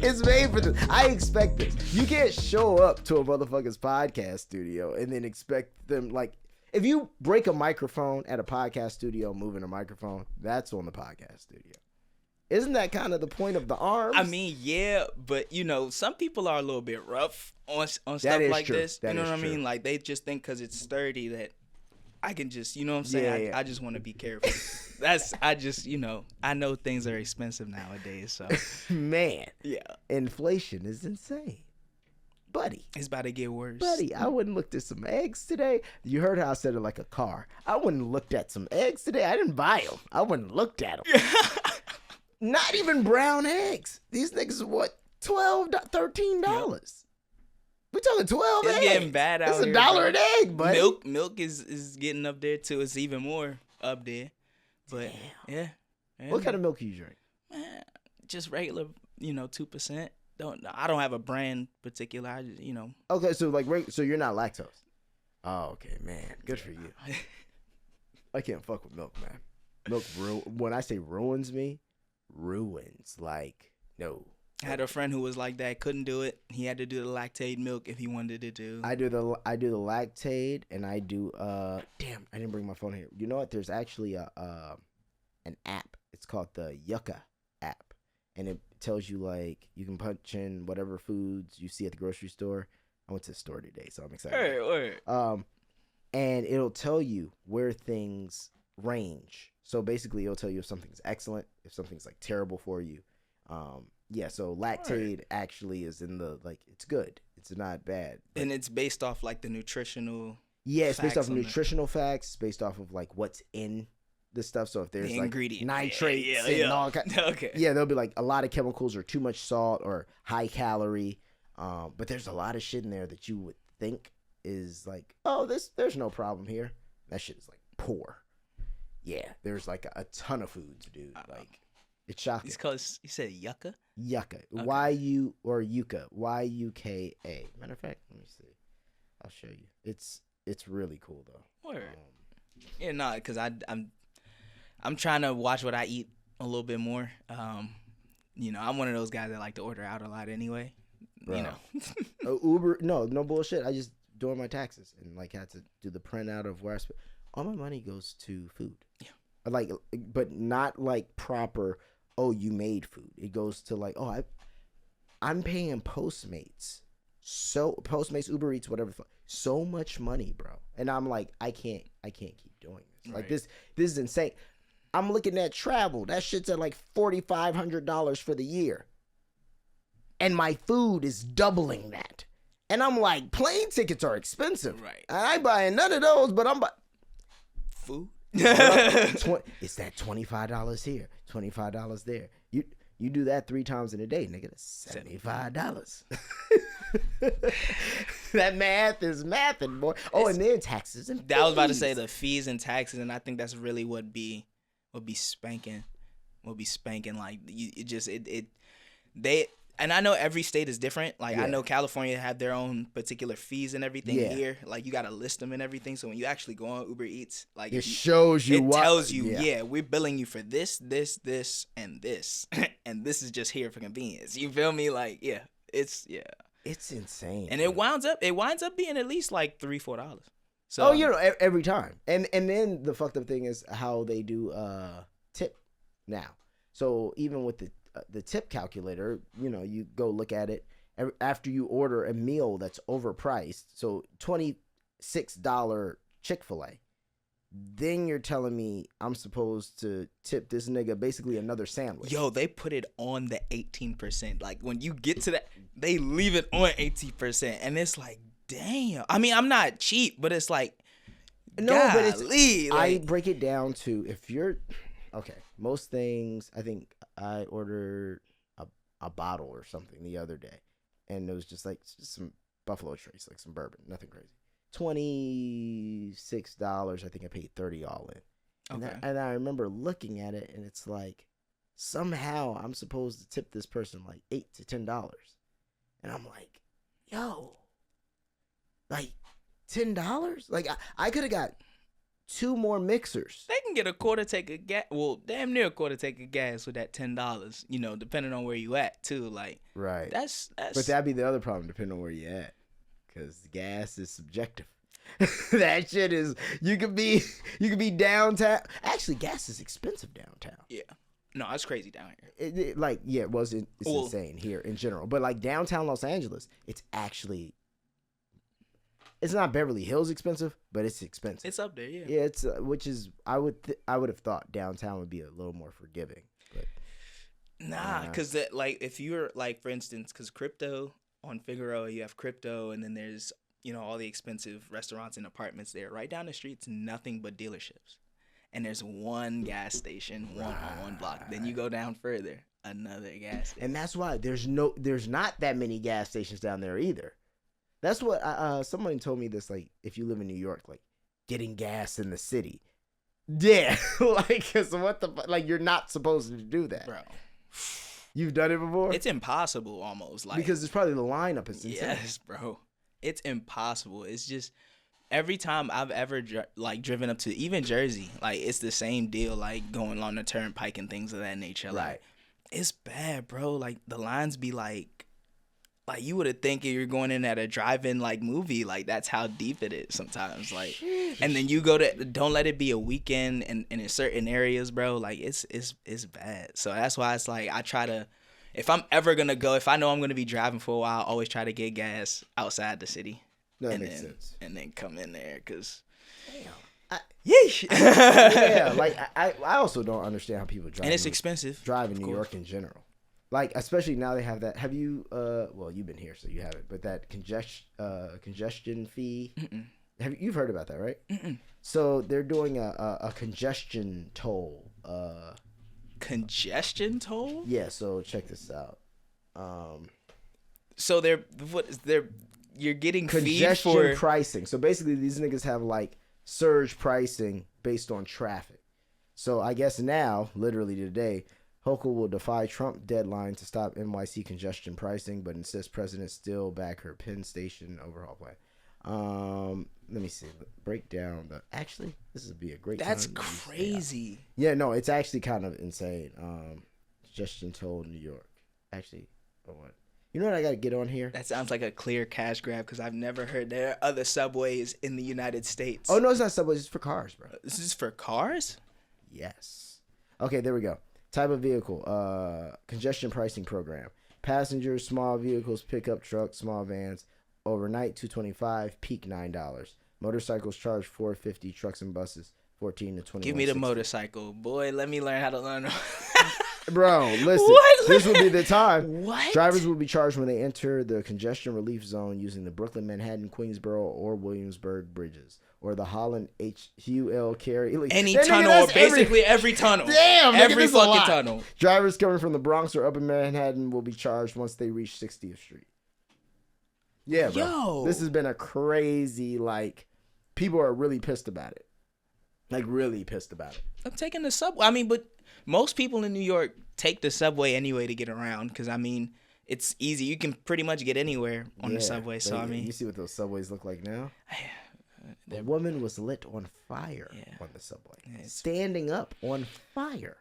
It's made for this. I expect this. You can't show up to a motherfucker's podcast studio and then expect them, like, if you break a microphone at a podcast studio, moving a microphone, that's on the podcast studio. Isn't that kind of the point of the arms? I mean, yeah, but you know, some people are a little bit rough on stuff like true. this. That You know is what I true. mean? Like they just think because it's sturdy that I can just, you know what I'm saying? Yeah. I just want to be careful. I know things are expensive nowadays, so Man, yeah, inflation is insane. Buddy, it's about to get worse. Buddy, I wouldn't looked at some eggs today. You heard how I said it like a car. I wouldn't looked at some eggs today. I didn't buy them. I wouldn't looked at them. Not even brown eggs. These niggas are what? $12, $13. Yep. We talking 12 it's eggs. It's getting bad out here. It's $1 an egg, buddy. Milk is getting up there too. It's even more up there. But yeah. What kind of milk you drink? Man, just regular, 2%. I don't have a brand particular. I just, Okay, so so you're not lactose. Oh, okay, man. Good for you. I can't fuck with milk, man. Milk when I say ruins me, ruins. Like, no. I had a friend who was like that, couldn't do it. He had to do the lactate milk if he wanted to do. I do the lactate, and I do damn, I didn't bring my phone here. You know what? There's actually an app. It's called the Yucca app. And it tells you, like, you can punch in whatever foods you see at the grocery store. I went to the store today, so I'm excited. Right. And it'll tell you where things range. So basically, it'll tell you if something's excellent, if something's, like, terrible for you. Yeah, so lactate actually is in the, like, it's good. It's not bad. And it's based off, like, the nutritional Yeah, it's based off of nutritional facts. It's based off of, like, what's in the stuff. So if there's the like ingredient. nitrates and all okay. Yeah, there'll be like a lot of chemicals or too much salt or high calorie. But there's a lot of shit in there that you would think is like, oh, there's no problem here. That shit is like poor. Yeah, there's like a ton of foods, dude. Like, it's shocking. It's called, you said yucca? Yucca. Okay. Yucca. Y-U-K-A. Matter of fact, let me see. I'll show you. It's really cool though. Word. Yeah, no, because I'm trying to watch what I eat a little bit more. I'm one of those guys that like to order out a lot anyway. Bro. Uber, no bullshit. I just doing my taxes and like had to do the printout of where I spend. All my money goes to food. Yeah. Like, but not like proper. Oh, you made food. It goes to like, oh, I'm paying Postmates. So Postmates, Uber Eats, whatever. So much money, bro. And I'm like, I can't keep doing this. Like, this is insane. I'm looking at travel. That shit's at like $4,500 for the year. And my food is doubling that. And I'm like, plane tickets are expensive. Right. I ain't buying none of those, but I'm buying food. It's that $25 here, $25 there. You do that 3 times in a day, nigga. That's $75. That math is mathing, boy. Oh, and then taxes and fees. I was about to say the fees and taxes, and I think that's really what be spanking. Like and I know every state is different. Like, I know California have their own particular fees and everything here. Like, you got to list them and everything. So when you actually go on Uber Eats, like, it shows you it tells you, we're billing you for this, and this. And this is just here for convenience. You feel me? Like, it's insane. And it winds up being at least like $3-4. So every time. And then the fucked up thing is how they do tip now. So even with the tip calculator, you go look at it after you order a meal that's overpriced. So $26 Chick-fil-A. Then you're telling me I'm supposed to tip this nigga basically another sandwich. Yo, they put it on the 18%. Like, when you get to that, they leave it on 18%, and it's like, damn. I mean, I'm not cheap, but it's like, no, golly, but it's. Like, I break it down to if you're okay. Most things, I think I ordered a bottle or something the other day, and it was just some Buffalo Trace, like some bourbon, nothing crazy. $26, I think I paid $30 all in. And I remember looking at it, and it's like, somehow I'm supposed to tip this person like $8 to $10. And I'm like, yo, like $10? Like, I could have got 2 more mixers. They can get a quarter tank of gas. Well, damn near a quarter tank of gas with that $10. You know, depending on where you at too. Like, Right. That's. But that'd be the other problem, depending on where you at, because gas is subjective. That shit is. You could be downtown. Actually, gas is expensive downtown. Yeah. No, it's crazy down here. It's insane here in general. But like downtown Los Angeles, it's actually. It's not Beverly Hills expensive, but it's expensive. It's up there, yeah. Yeah, it's which is I would have thought downtown would be a little more forgiving, but nah, because like if you're like for instance, because crypto on Figueroa, you have crypto, and then there's all the expensive restaurants and apartments there. Right down the street's nothing but dealerships, and there's one gas station, one on one block. Then you go down further, another gas station, and that's why there's not that many gas stations down there either. That's what somebody told me this, like, if you live in New York, like, getting gas in the city. Yeah. Like, cause what the like, you're not supposed to do that. Bro. You've done it before? It's impossible almost. Like, because it's probably the lineup is insane. Yes, bro. It's impossible. It's just, every time I've ever, driven up to, even Jersey, like, it's the same deal, like, going along the turnpike and things of that nature. Like, right. It's bad, bro. Like, the lines be, like you would have think you're going in at a drive-in like movie. Like, that's how deep it is sometimes. Like, and then you go to, don't let it be a weekend and in certain areas, bro. Like, it's bad. So that's why it's like, I try to, if I'm ever gonna go, if I know I'm gonna be driving for a while, I always try to get gas outside the city. That makes sense. And then come in there, cause damn. Yeesh. Yeah, like I also don't understand how people drive. And it's expensive. Drive in New York in general. Like, especially now they have that. Have you, well, you've been here, so you have it, but that congestion fee. Mm-mm. You've heard about that, right? Mm-mm. So they're doing a congestion toll. Congestion toll? Yeah, so check this out. So you're getting congestion feed for pricing. So basically these niggas have like surge pricing based on traffic. So I guess now, literally today, Hochul will defy Trump deadline to stop NYC congestion pricing, but insists president still back her Penn Station overhaul plan. Let me see. Break down actually, this would be a great That's time crazy. Yeah, no, it's actually kind of insane. Congestion toll New York. Actually, what? You know what I got to get on here? That sounds like a clear cash grab because I've never heard there are other subways in the United States. Oh, no, it's not subways. It's for cars, bro. This is for cars? Yes. Okay, there we go. Type of vehicle. Congestion pricing program. Passengers, small vehicles, pickup trucks, small vans. Overnight, $225. Peak, $9. Motorcycles charge $450. Trucks and buses, $14 to $21. Give me the motorcycle. Boy, let me learn how to learn. Bro, listen. What? This will be the time. What? Drivers will be charged when they enter the congestion relief zone using the Brooklyn, Manhattan, Queensboro, or Williamsburg bridges, or the Holland HUL carry. Any tunnel, or basically every tunnel. Damn, every fucking tunnel. Drivers coming from the Bronx or Upper Manhattan will be charged once they reach 60th Street. Yeah, bro. Yo. This has been a crazy, like, people are really pissed about it. Like, really pissed about it. I'm taking the subway. I mean, but most people in New York take the subway anyway to get around because, I mean, it's easy. You can pretty much get anywhere on the subway. So, I mean. You see what those subways look like now? The woman was lit on fire on the subway. Standing up on fire.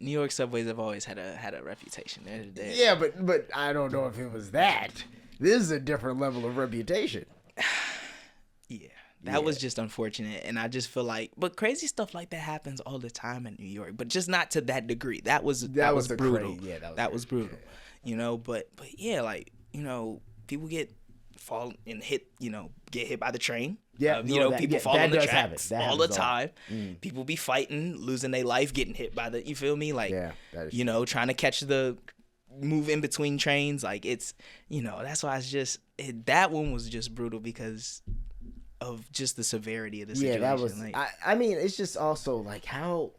New York subways have always had a reputation. Yeah, but I don't know if it was that. This is a different level of reputation. Yeah. That was just unfortunate, and I just feel like, but crazy stuff like that happens all the time in New York, but just not to that degree. That was brutal. That was brutal. You know, but yeah, like, you know, people fall and hit by the train. Yeah, people fall on the tracks all the time. People be fighting, losing their life, getting hit by you feel me? Like, trying to catch move in between trains. Like, it's, that's why it's just, that one was just brutal because of just the severity of the situation. Yeah, that was, like, I mean, it's just also like, how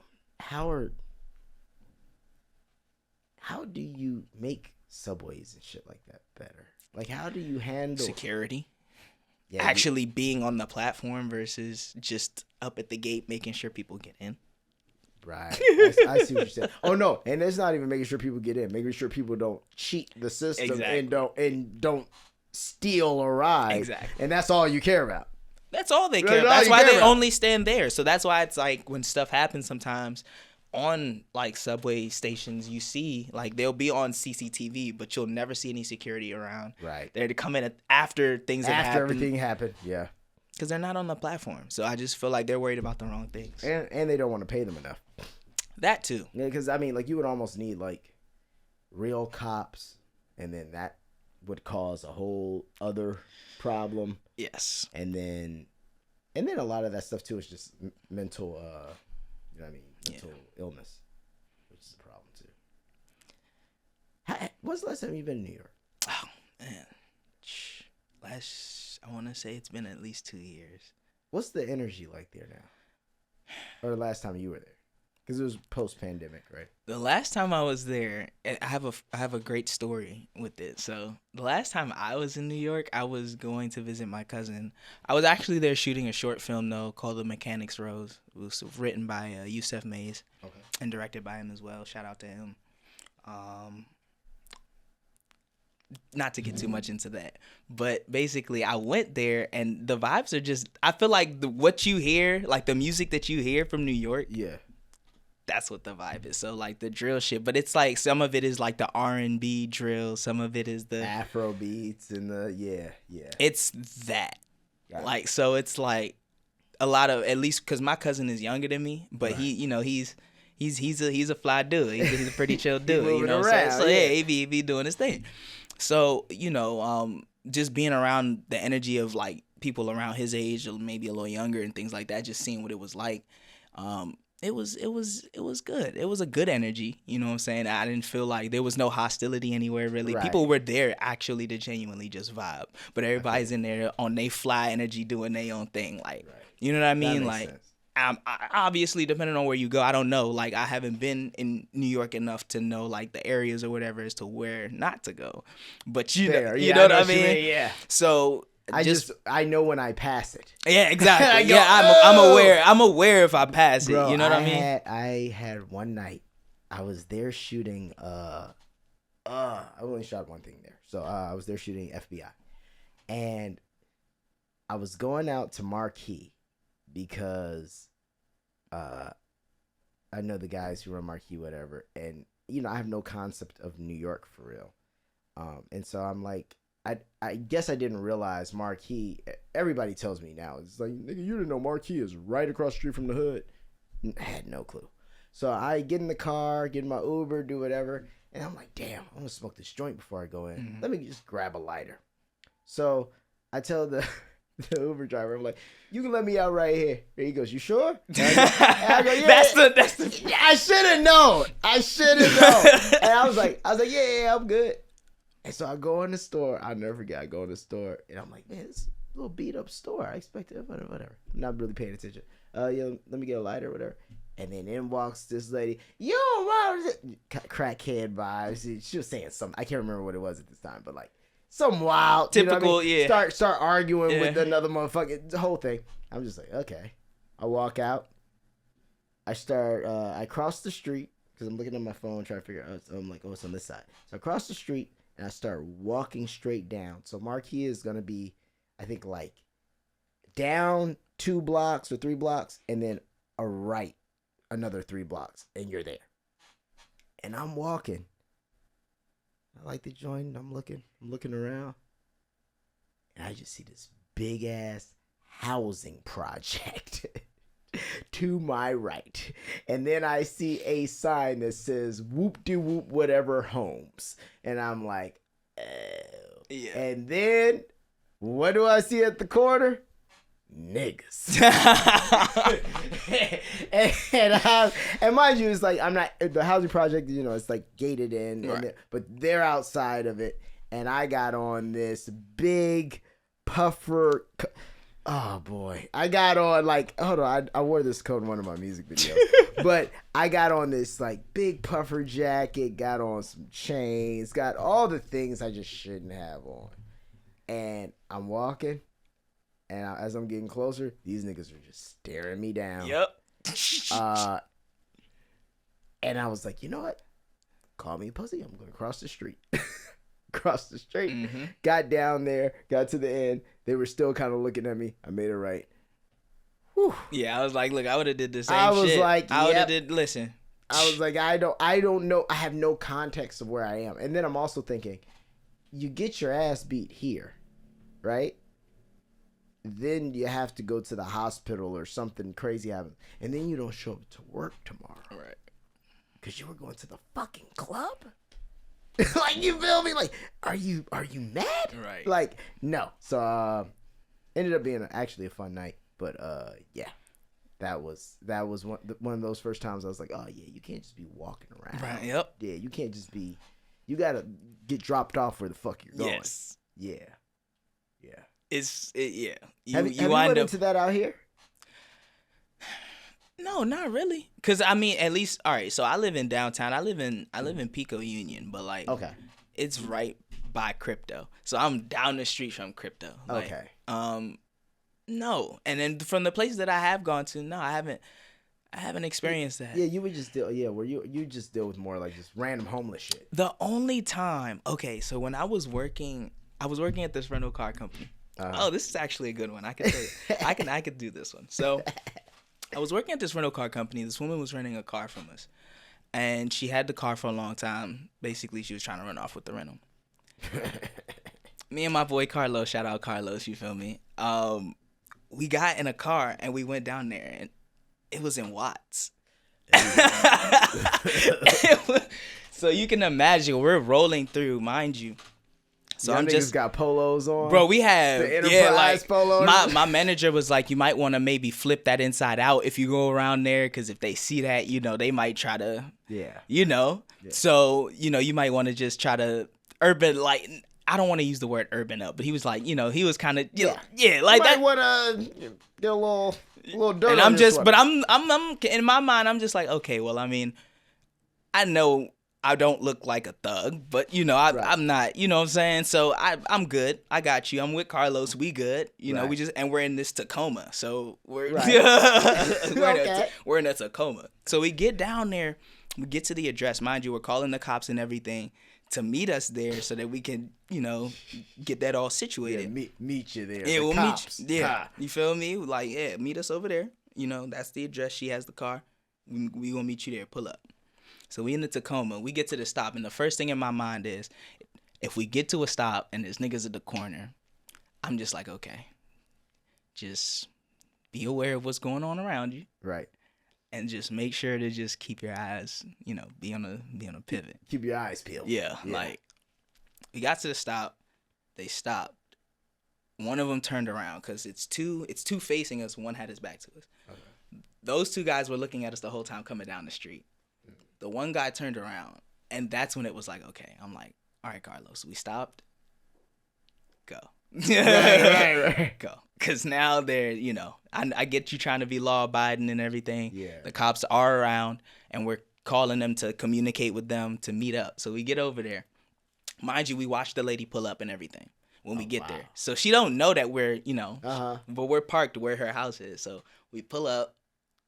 do you make subways and shit like that better? Like, how do you handle security? Yeah, actually being on the platform versus just up at the gate making sure people get in. Right. I see what you're saying. Oh no, and it's not even making sure people get in, making sure people don't cheat the system and don't steal a ride. Exactly. And that's all you care about. That's all they care. That's why they only stand there. So that's why it's like when stuff happens sometimes on like subway stations, you see like they'll be on CCTV, but you'll never see any security around. Right. They're to come in after things have happened. After everything happened, yeah. Because they're not on the platform. So I just feel like they're worried about the wrong things. And they don't want to pay them enough. That too. Yeah, because I mean, like you would almost need like real cops, and then that would cause a whole other problem. Yes. And then a lot of that stuff too is just mental, you know what I mean, mental illness, which is a problem too. When's the last time you've been in New York? Oh man, I want to say it's been at least 2 years. What's the energy like there now? Or the last time you were there? Because it was post-pandemic, right? The last time I was there, I have a great story with it. So the last time I was in New York, I was going to visit my cousin. I was actually there shooting a short film though called The Mechanic's Rose. It was written by Yusef Mays and directed by him as well. Shout out to him. Not to get too much into that, but basically I went there and the vibes are just. I feel like what you hear, like the music that you hear from New York. Yeah. That's what the vibe is. So like the drill shit, but it's like some of it is like the R&B drill, some of it is the Afro beats and the It's that. Gotcha. Like so it's like a lot of, at least because my cousin is younger than me, but right. he's a fly dude. He's a pretty chill dude, you know. Around, so he be doing his thing. So just being around the energy of like people around his age or maybe a little younger and things like that, just seeing what it was like. It was good. It was a good energy. You know what I'm saying? I didn't feel like there was no hostility anywhere really. Right. People were there actually to genuinely just vibe. But everybody's in there on they fly energy doing their own thing. Like, right. You know what I mean? Like, I obviously, depending on where you go, I don't know. Like, I haven't been in New York enough to know like the areas or whatever as to where not to go. But you know what I mean? Yeah. So. I know when I pass it. Yeah, exactly. I'm aware if I pass it. You know what I mean? I had one night. I was there shooting. I only shot one thing there, so I was there shooting FBI, and I was going out to Marquee because, I know the guys who run Marquee, whatever, and I have no concept of New York for real, and so I'm like. I guess I didn't realize Marquee. Everybody tells me now. It's like, nigga, you didn't know Marquee is right across the street from the hood. I had no clue. So I get in the car, get in my Uber, do whatever. And I'm like, damn, I'm going to smoke this joint before I go in. Mm-hmm. Let me just grab a lighter. So I tell the Uber driver, I'm like, you can let me out right here. And he goes, you sure? And I go, yeah. That's the. Yeah, I should have known. And I was like, yeah, I'm good. And so I go in the store. I'll never forget. I go in the store, and I'm like, man, it's a little beat up store. I expected it, whatever. I'm not really paying attention. Let me get a lighter or whatever. And then in walks this lady. Yo, what is it? Crackhead vibes. She was saying something. I can't remember what it was at this time, but like some wild. Typical, you know what I mean? Start arguing with another motherfucker. The whole thing. I'm just like, okay. I walk out. I cross the street because I'm looking at my phone trying to figure out. So I'm like, oh, it's on this side. So I cross the street. And I start walking straight down. So Marquee is going to be, I think, like down 2 blocks or 3 blocks and then a right another 3 blocks. And you're there. And I'm walking. I like the joint. I'm looking around. And I just see this big ass housing project to my right. And then I see a sign that says whoop-de-whoop whatever homes. And I'm like, oh. Yeah. And then what do I see at the corner? Niggas. and mind you, it's like, I'm not, the housing project, it's like gated in, right. But they're outside of it. And I got on this big puffer. Oh boy, I got on like, hold on, I wore this coat in one of my music videos, but I got on this like big puffer jacket, got on some chains, got all the things I just shouldn't have on, and I'm walking, and as I'm getting closer, these niggas are just staring me down. Yep. And I was like, you know what? Call me a pussy. I'm going to cross the street. across the street. Got down there, got to the end. They were still kind of looking at me. I made it right. Whew. Yeah, I was like, look, I would have did the same shit. I would have did, listen. I was like, I don't know. I have no context of where I am. And then I'm also thinking, you get your ass beat here, right? Then you have to go to the hospital or something crazy happens. And then you don't show up to work tomorrow. Right. Because you were going to the fucking club? Like, you feel me? Like, are you mad? Right. Like, no. So, ended up being actually a fun night. But, yeah. That was one of those first times I was like, oh, yeah, you can't just be walking around. Right, yep. Yeah, you can't just be, you got to get dropped off where the fuck you're going. Yes. Yeah. Yeah. Yeah. Have you run into that out here? No, not really. Cause I mean, at least, all right. So I live in downtown. I live in Pico Union, but like, okay, it's right by Crypto. So I'm down the street from Crypto. Like, okay. No, and then from the places that I have gone to, no, I haven't experienced that. Yeah, you would just deal. Yeah, where you just deal with more like just random homeless shit. The only time, okay, so when I was working at this rental car company. Oh, this is actually a good one. I can tell you. I could do this one. So I was working at this rental car company. This woman was renting a car from us, and she had the car for a long time. Basically, she was trying to run off with the rental. Me and my boy Carlos, shout out Carlos, you feel me? We got in a car and we went down there, and it was in Watts. So you can imagine we're rolling through, mind you. So I'm just got polos on, bro. We have the Enterprise polo. My manager was like, you might want to maybe flip that inside out if you go around there, because if they see that, they might try to, Yeah. So you might want to just try to urban, like, I don't want to use the word urban up, but he was like, he was kind of like you that. Might want to get a little dirt. And I'm just, sweater. but I'm in my mind, I'm just like, okay, well, I mean, I know I don't look like a thug, but I'm not, you know what I'm saying? So I'm good. I got you. I'm with Carlos. We good. We're in this Tacoma. So we're we're in a Tacoma. So we get down there, we get to the address. Mind you, we're calling the cops and everything to meet us there so that we can, get that all situated. Yeah, meet you there. Yeah, we'll meet you. Yeah. You feel me? Like, yeah, meet us over there. That's the address. She has the car. We gonna meet you there. Pull up. So we in the Tacoma. We get to the stop, and the first thing in my mind is, if we get to a stop and there's niggas at the corner, I'm just like, okay, just be aware of what's going on around you, right? And just make sure to just keep your eyes, be on a pivot. Keep your eyes peeled. Yeah, like we got to the stop. They stopped. One of them turned around because it's two facing us. One had his back to us. Okay. Those two guys were looking at us the whole time coming down the street. The one guy turned around, and that's when it was like, okay. I'm like, all right, Carlos, we stopped. Go. right. Go. Because now they're, I get you trying to be law-abiding and everything. Yeah. The cops are around, and we're calling them to communicate with them to meet up. So we get over there. Mind you, we watch the lady pull up and everything when we get there. So she don't know that we're, but we're parked where her house is. So we pull up.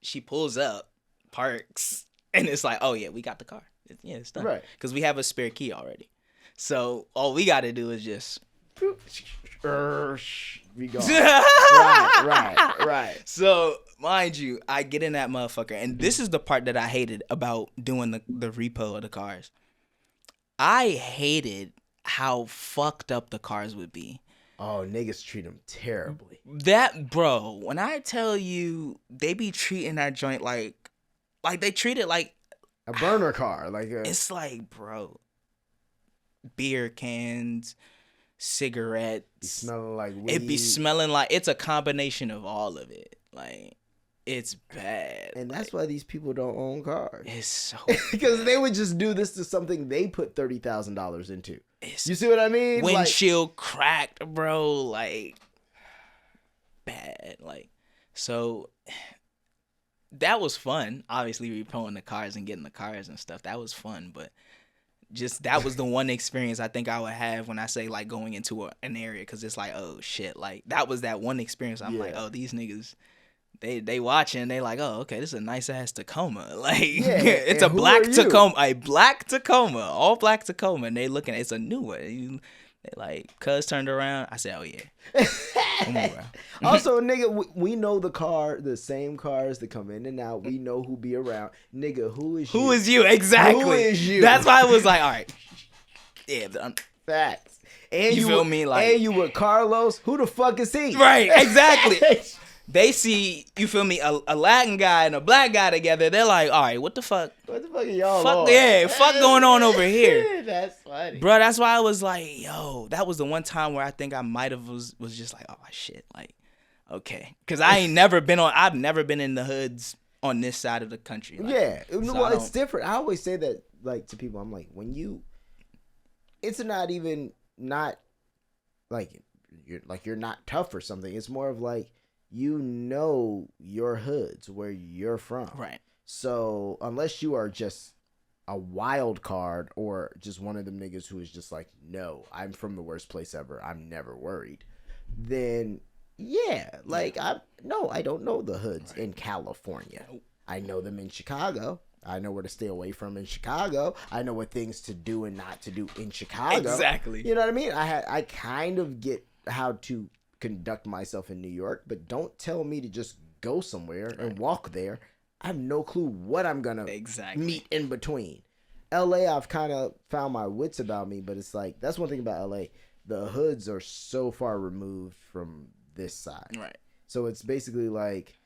She pulls up, parks. And it's like, oh, yeah, we got the car. It's done. Right. Because we have a spare key already. So all we got to do is just... we go. Right. So, mind you, I get in that motherfucker. And this is the part that I hated about doing the repo of the cars. I hated how fucked up the cars would be. Oh, niggas treat them terribly. Bro, when I tell you, they be treating that joint like they treat it like a burner car. It's like, bro, beer cans, cigarettes. Be smelling like weed. It be smelling like, it's a combination of all of it. Like, it's bad. And that's why these people don't own cars. It's so because they would just do this to something they put $30,000 into. You see what I mean? Windshield cracked, bro. Like, bad. Like, so... That was fun. Obviously, repoing the cars and getting the cars and stuff. That was fun, but just that was the one experience I think I would have when I say like going into an area, because it's like, oh shit, like that was that one experience. I'm like, oh, these niggas, they watching. They like, oh, okay, this is a nice ass Tacoma. Like, it's a black Tacoma, all black Tacoma, and they looking. It's a new one. They like, cuz turned around. I said, oh yeah. Also, nigga, we know the same cars that come in and out. We know who be around. Nigga, who is you? Who is you? Exactly. Who is you? That's why I was like, all right. Yeah, facts. And you feel me? Like, and you with Carlos. Who the fuck is he? Right, exactly. They see, you feel me, a Latin guy and a black guy together. They're like, all right, what the fuck? What the fuck are y'all on? Yeah, fuck going on over here. That's funny. Bro, that's why I was like, yo, that was the one time where I think I might have was just like, oh, shit. Like, okay. Because I've never been in the hoods on this side of the country. Like, yeah. So well, it's different. I always say that, like, to people. I'm like, it's not like you're not tough or something. It's more of like, you know your hoods, where you're from. Right. So unless you are just a wild card or just one of them niggas who is just like, no, I'm from the worst place ever, I'm never worried, then yeah, like I don't know the hoods in California. I know them in Chicago. I know where to stay away from in Chicago. I know what things to do and not to do in Chicago. Exactly. You know what I mean? I kind of get how to conduct myself in New York, but don't tell me to just go somewhere and walk there. I have no clue what I'm gonna meet in between. LA, I've kind of found my wits about me, but it's like, that's one thing about LA. The hoods are so far removed from this side. Right. So it's basically like,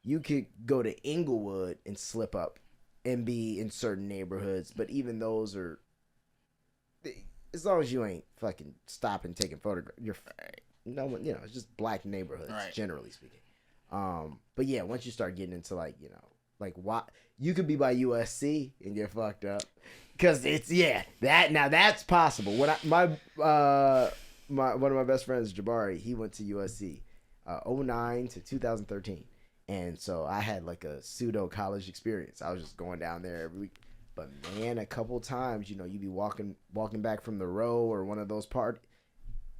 you could go to Inglewood and slip up and be in certain neighborhoods, but even those are, as long as you ain't fucking stopping taking photographs, you're fine. No one, it's just black neighborhoods, generally speaking. But yeah, once you start getting into like, like what, you could be by USC and get fucked up, because it's that's possible. When one of my best friends, Jabari, he went to USC, 2009 to 2013, and so I had like a pseudo college experience. I was just going down there every week. But man, a couple times, you'd be walking back from the row or one of those parties.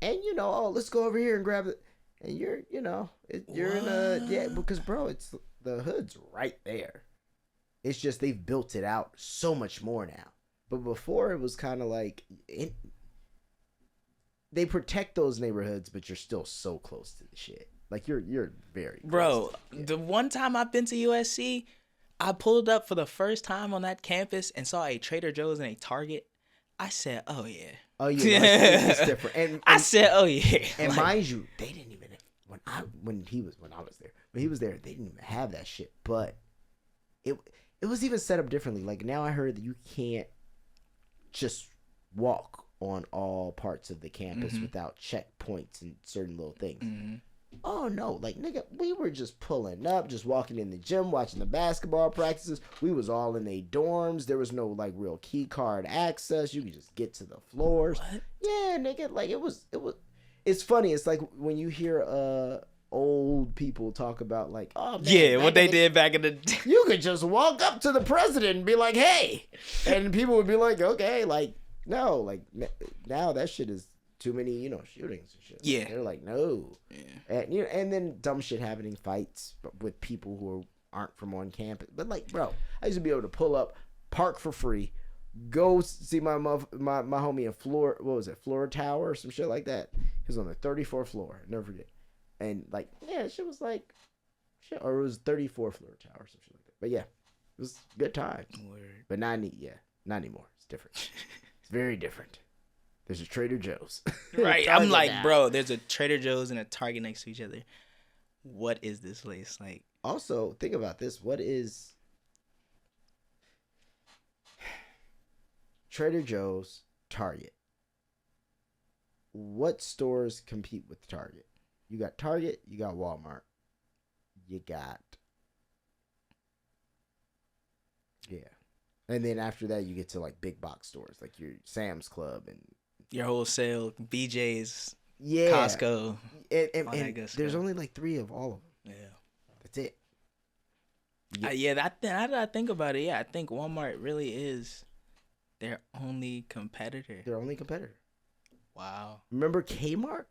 And let's go over here and grab it. And you're in because bro, it's the hood's right there. It's just they've built it out so much more now. But before it was kind of like they protect those neighborhoods, but you're still so close to the shit. Like you're very close. Bro, the one time I've been to USC, I pulled up for the first time on that campus and saw a Trader Joe's and a Target. I said, oh yeah. Oh yeah, it's different. And I said, "Oh yeah." And mind you, they didn't even when he was there. When he was there, they didn't even have that shit. But it was even set up differently. Like now, I heard that you can't just walk on all parts of the campus without checkpoints and certain little things. Mm-hmm. Oh no, like nigga, we were just pulling up, just walking in the gym, watching the basketball practices. We was all in their dorms. There was no like real key card access. You could just get to the floors. What? Yeah, nigga, like it was. It's funny. It's like when you hear old people talk about like, oh man, yeah, what they did back in the day. You could just walk up to the president and be like, hey, and people would be like, okay, like no, like now that shit is too many, shootings and shit. Yeah. They're like, no. Yeah. And then dumb shit happening, fights with people who aren't from on campus. But like, bro, I used to be able to pull up, park for free, go see my homie in Flora Tower or some shit like that. He was on the 34th floor. Never forget. And like, yeah, shit was like, shit, or it was 34th floor tower or some shit like that. But yeah, it was a good time. Word. But not anymore. It's different. It's very different. There's a Trader Joe's. Right. I'm like, bro, there's a Trader Joe's and a Target next to each other. What is this place? Like, also, think about this. What is Trader Joe's, Target? What stores compete with Target? You got Target, you got Walmart. You got and then after that you get to like big box stores like your Sam's Club and your wholesale, BJ's, Costco, and there's only like 3 of all of them. Yeah, that's it. Now that I think about it, I think Walmart really is their only competitor. Their only competitor. Wow. Remember Kmart?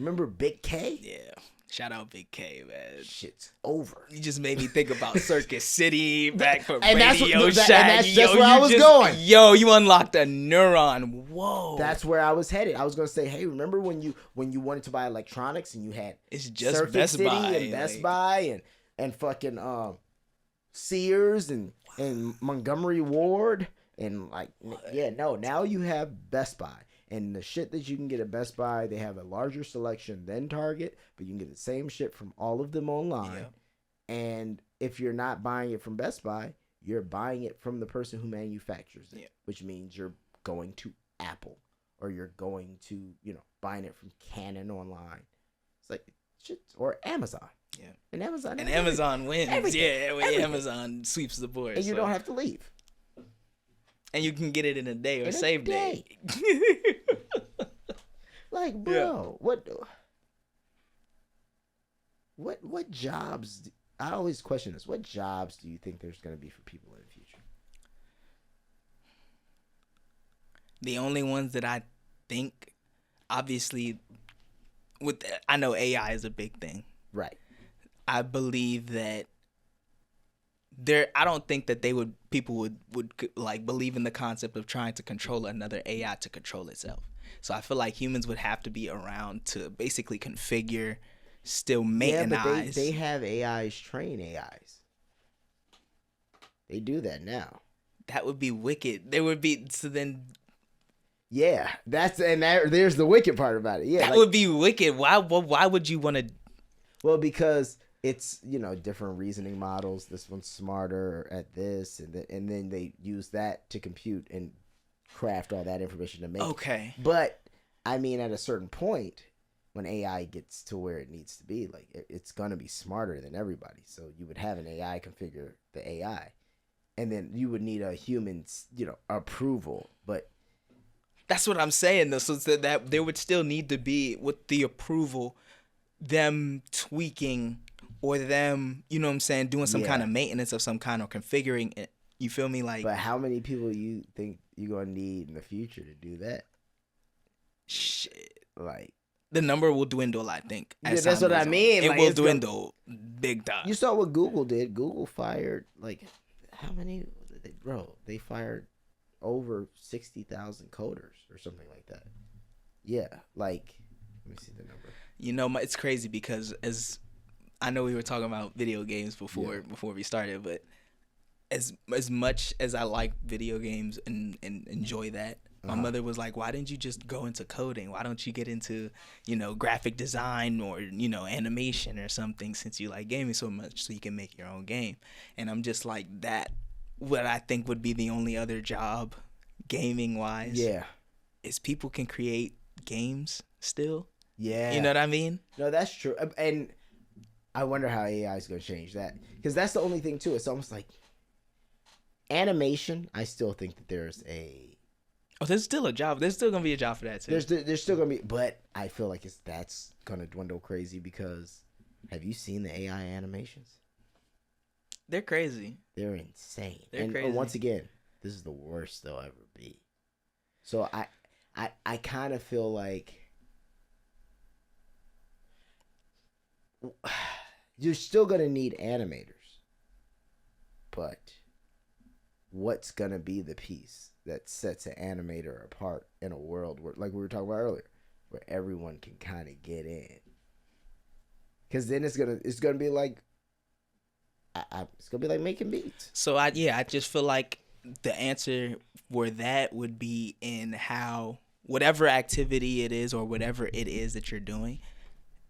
Remember Big K? Yeah. Shout out Big K, man. Shit's over. You just made me think about Circus City back from and Radio that's Shack. And that's just where I was going. Yo, you unlocked a neuron. Whoa. That's where I was headed. I was gonna say, hey, remember when you wanted to buy electronics and you had it's just Circuit Best City Buy and Best Buy and fucking Sears and Montgomery Ward and now you have Best Buy. And the shit that you can get at Best Buy, they have a larger selection than Target, but you can get the same shit from all of them online. Yeah. And if you're not buying it from Best Buy, you're buying it from the person who manufactures it, which means you're going to Apple or you're going to, buying it from Canon online. It's like shit, or Amazon. Yeah. And Amazon wins. Everything. Amazon sweeps the board. And you don't have to leave. And you can get it in a day or same day. Like, bro, what jobs? I always question this. What jobs do you think there's going to be for people in the future? The only ones that I think, obviously, I know AI is a big thing. Right. I believe that I don't think that people would like believe in the concept of trying to control another AI to control itself. So I feel like humans would have to be around to basically configure, still maintenance. Yeah, but they have AIs train AIs. They do that now. That would be wicked. There would be Yeah, there's the wicked part about it. Yeah, that would be wicked. Why would you want to? Well, because it's different reasoning models. This one's smarter at this, and then they use that to compute and craft all that information to make. Okay. But I mean, at a certain point, when AI gets to where it needs to be, like it's gonna be smarter than everybody. So you would have an AI configure the AI, and then you would need a human's approval. But that's what I'm saying, though. So that there would still need to be, with the approval, them tweaking or them, you know what I'm saying, doing some kind of maintenance of some kind or configuring it. You feel me? Like, but how many people you think you're gonna need in the future to do that? Shit. Like, the number will dwindle, I think. Yeah, that's what I mean. It will dwindle big time. You saw what Google did. Google fired, like, how many? They fired over 60,000 coders or something like that. Yeah, like, let me see the number. It's crazy because as I know we were talking about video games before we started, but as much as I like video games and enjoy that, my mother was like, why didn't you just go into coding? Why don't you get into, graphic design or, animation or something, since you like gaming so much, so you can make your own game? And I'm just like, that what I think would be the only other job, gaming wise, is people can create games still. Yeah. You know what I mean? No, that's true. And I wonder how AI is going to change that, because that's the only thing too. It's almost like animation. I still think that there's still a job. There's still gonna be a job for that too. There's still gonna be, but I feel like that's gonna dwindle crazy, because have you seen the AI animations? They're crazy. They're insane. They're crazy. Once again, this is the worst they'll ever be. So I kind of feel like you're still gonna need animators, but what's gonna be the piece that sets an animator apart in a world where, like we were talking about earlier, where everyone can kind of get in? Because then it's gonna be like it's gonna be like making beats. So I just feel like the answer for that would be in how whatever activity it is or whatever it is that you're doing,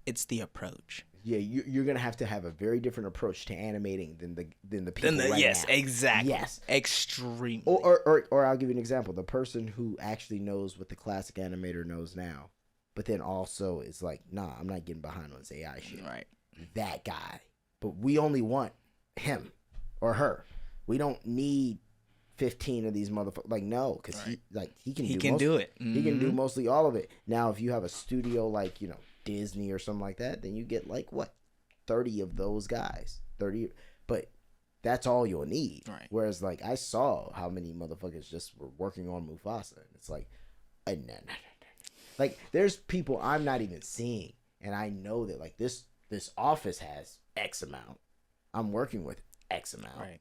it's the approach. Yeah, you're gonna have to have a very different approach to animating than the people right yes, now. Exactly. Yes, extremely. Or I'll give you an example. The person who actually knows what the classic animator knows now, but then also is like, nah, I'm not getting behind on this AI shit. Right. That guy. But we only want him or her. We don't need 15 of these motherfuckers. Like, no, because he can do it. Mm-hmm. He can do mostly all of it. Now, if you have a studio like Disney or something like that, then you get like what, 30 of those guys. 30, but that's all you'll need. Right. Whereas like I saw how many motherfuckers just were working on Mufasa, and it's like, no. Like there's people I'm not even seeing and I know that like this office has X amount. I'm working with X amount. Right.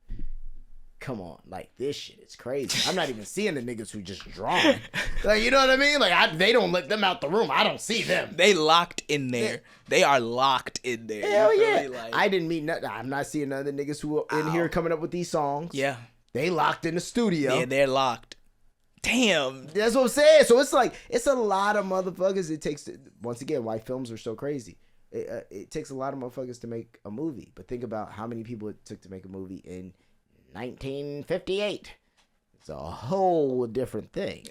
Come on, like this shit is crazy. I'm not even seeing the niggas who just drawing. Like, you know what I mean? Like they don't let them out the room. I don't see them. They locked in there. They are locked in there. Hell yeah. Like, I didn't meet nothing. I'm not seeing none of the niggas who are in here coming up with these songs. Yeah. They locked in the studio. Yeah, they're locked. Damn. That's what I'm saying. So it's like, it's a lot of motherfuckers it takes to, once again, why films are so crazy. It takes a lot of motherfuckers to make a movie. But think about how many people it took to make a movie in 1958. It's a whole different thing.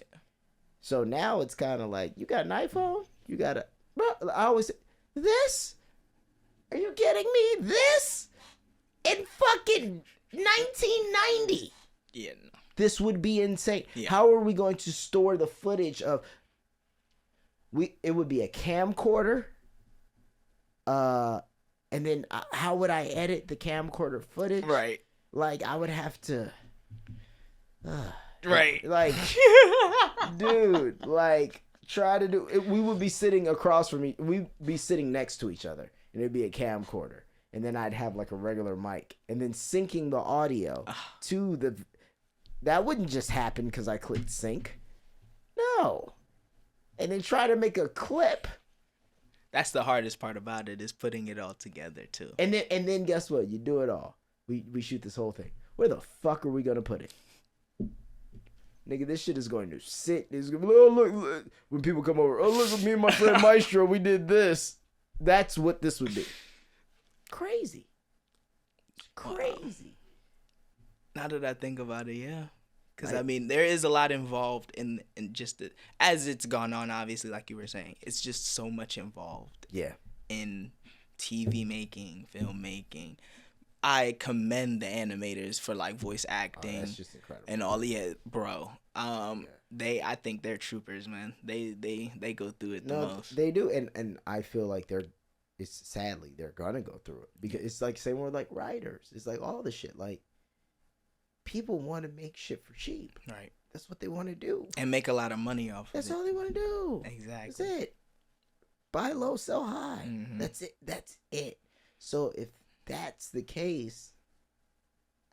So now it's kind of like, you got an iPhone? You got a... Bro, I always say, this? Are you kidding me? This? In fucking 1990? Yeah, no. This would be insane. Yeah. How are we going to store the footage of... It would be a camcorder. And then how would I edit the camcorder footage? Right. Like, I would have to... right. Like, dude, like, try to do... We would be sitting across from we'd be sitting next to each other. And it'd be a camcorder. And then I'd have, like, a regular mic. And then syncing the audio to the... That wouldn't just happen because I clicked sync. No. And then try to make a clip. That's the hardest part about it, is putting it all together, too. And then guess what? You do it all. We shoot this whole thing. Where the fuck are we going to put it? Nigga, this shit is going to sit. It's going to be, oh, look. When people come over, oh, look at me and my friend Maestro. We did this. That's what this would be. Crazy. Crazy. Now that I think about it, yeah. Because, I mean, there is a lot involved in just the... As it's gone on, obviously, like you were saying, it's just so much involved. Yeah. In TV making, filmmaking. I commend the animators for, like, voice acting. Oh, that's just incredible. And all, yeah, bro. I think they're troopers, man. They go through it the most. They do, and I feel like sadly, they're gonna go through it. Because it's like, same with, like, writers. It's like all the shit, like, people want to make shit for cheap. Right. That's what they want to do. And make a lot of money off of it. That's all they want to do. Exactly. That's it. Buy low, sell high. Mm-hmm. That's it. That's it. So if that's the case,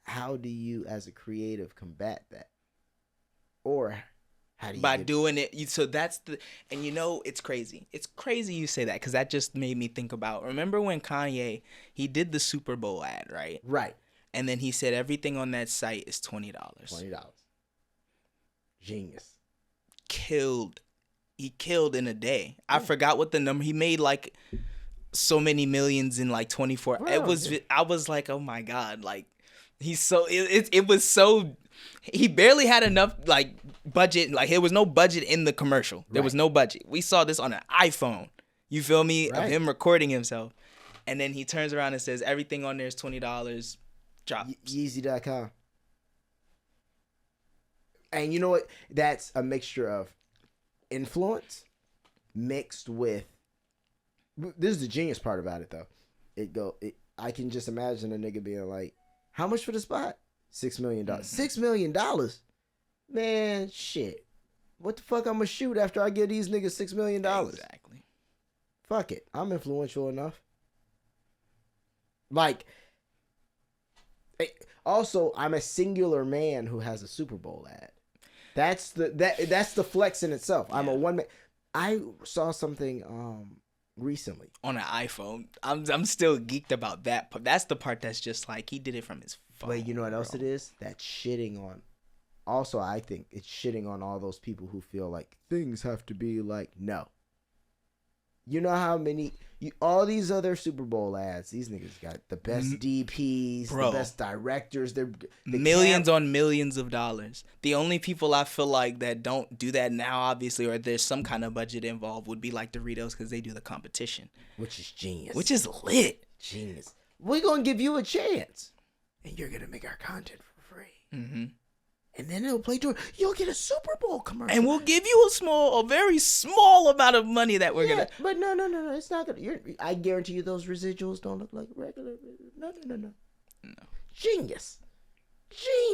how do you, as a creative, combat that? Or how do you... By doing it. So that's the... And you know, it's crazy. It's crazy you say that, because that just made me think about... Remember when Kanye, he did the Super Bowl ad, right? Right. And then he said everything on that site is $20. $20. Genius. Killed. He killed in a day. I forgot what the number. He made like so many millions in like 24. Bro, I was like, oh my God. Like, he's so... It was so... He barely had enough like budget. Like, there was no budget in the commercial. There was no budget. We saw this on an iPhone. You feel me? Right. Of him recording himself. And then he turns around and says everything on there is $20. Drop. Yeezy.com. And you know what? That's a mixture of influence mixed with... This is the genius part about it, though. I can just imagine a nigga being like, how much for the spot? $6 million. $6 million? Man, shit. What the fuck I'm gonna shoot after I give these niggas $6 million? Exactly. Fuck it. I'm influential enough. Like... Also, I'm a singular man who has a Super Bowl ad. That's the flex in itself. I'm a one man. I saw something recently on an iPhone. I'm still geeked about that. That's the part that's just like, he did it from his phone. But you know what else it is? That's shitting on. Also, I think it's shitting on all those people who feel like things have to be like, no. You know how many... all these other Super Bowl ads, these niggas got the best DPs, the best directors. They're millions on millions of dollars. The only people I feel like that don't do that now, obviously, or there's some kind of budget involved, would be like Doritos, because they do the competition. Which is genius. Which is lit. Genius. We're going to give you a chance. And you're going to make our content for free. Mm-hmm. And then it'll play to you'll get a Super Bowl commercial. And we'll give you a very small amount of money that we're gonna. But no. It's not gonna. I guarantee you those residuals don't look like regular. No. Genius.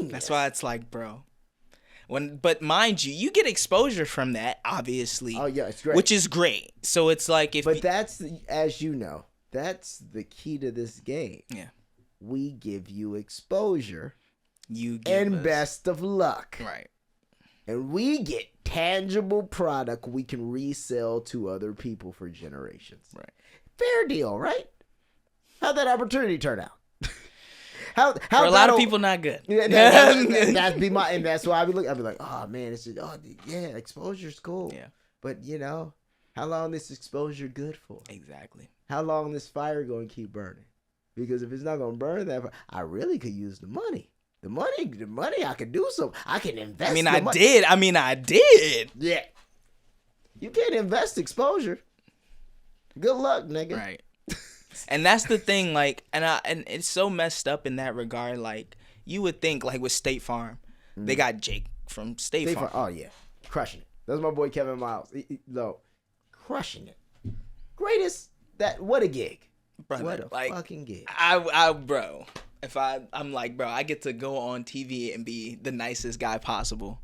That's why it's like, bro. But mind you, you get exposure from that, obviously. Oh yeah, it's great. Which is great. So it's like that's as you know, that's the key to this game. Yeah. We give you exposure. You give us best of luck. Right. And we get tangible product we can resell to other people for generations. Right. Fair deal, right? How'd that opportunity turn out? For a lot of people, not good. And that's why I'd be like, oh man, it's just, exposure's cool. Yeah. But how long this exposure good for? Exactly. How long this fire going to keep burning? Because if it's not going to burn that fire, I really could use the money. The money, I could do something. I can invest. I did. Yeah. You can't invest exposure. Good luck, nigga. Right. And that's the thing, like, and it's so messed up in that regard. Like, you would think, like, with State Farm, they got Jake from State Farm. Oh yeah, crushing it. That's my boy Kevin Miles. Crushing it. Greatest. What a gig. Brother, what a fucking gig. Bro. If I'm like, bro, I get to go on TV and be the nicest guy possible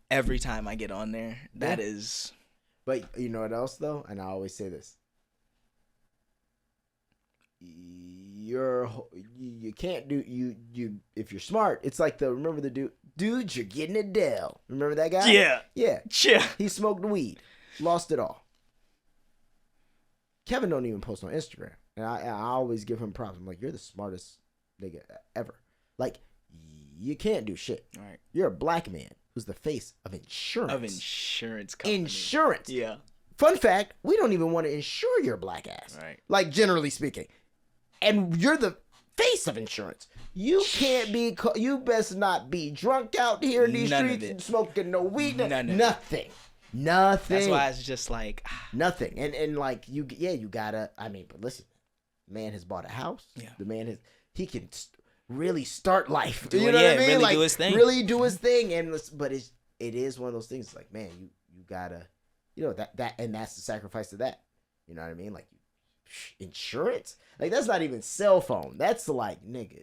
every time I get on there. That is. But you know what else though? And I always say this. You can't do you if you're smart. It's like remember the dude you're getting Adele. Remember that guy? Yeah. He smoked weed, lost it all. Kevin don't even post on Instagram, and I always give him props. I'm like, you're the smartest nigga ever. Like, you can't do shit. Right. You're a black man who's the face of insurance. Company. Insurance. Yeah. Fun fact: we don't even want to insure your black ass. Right. Like, generally speaking. And you're the face of insurance. You can't be. You best not be drunk out here in these streets smoking no weed. Nothing. That's why it's just like nothing. And like you gotta. I mean, but listen, man has bought a house. Yeah. The man he can really start life. You know what I mean? Really like, do his thing. Really do his thing. But it is one of those things. Like, man, you gotta, that and that's the sacrifice of that. You know what I mean? Like, insurance. Like, that's not even cell phone. That's like, nigga.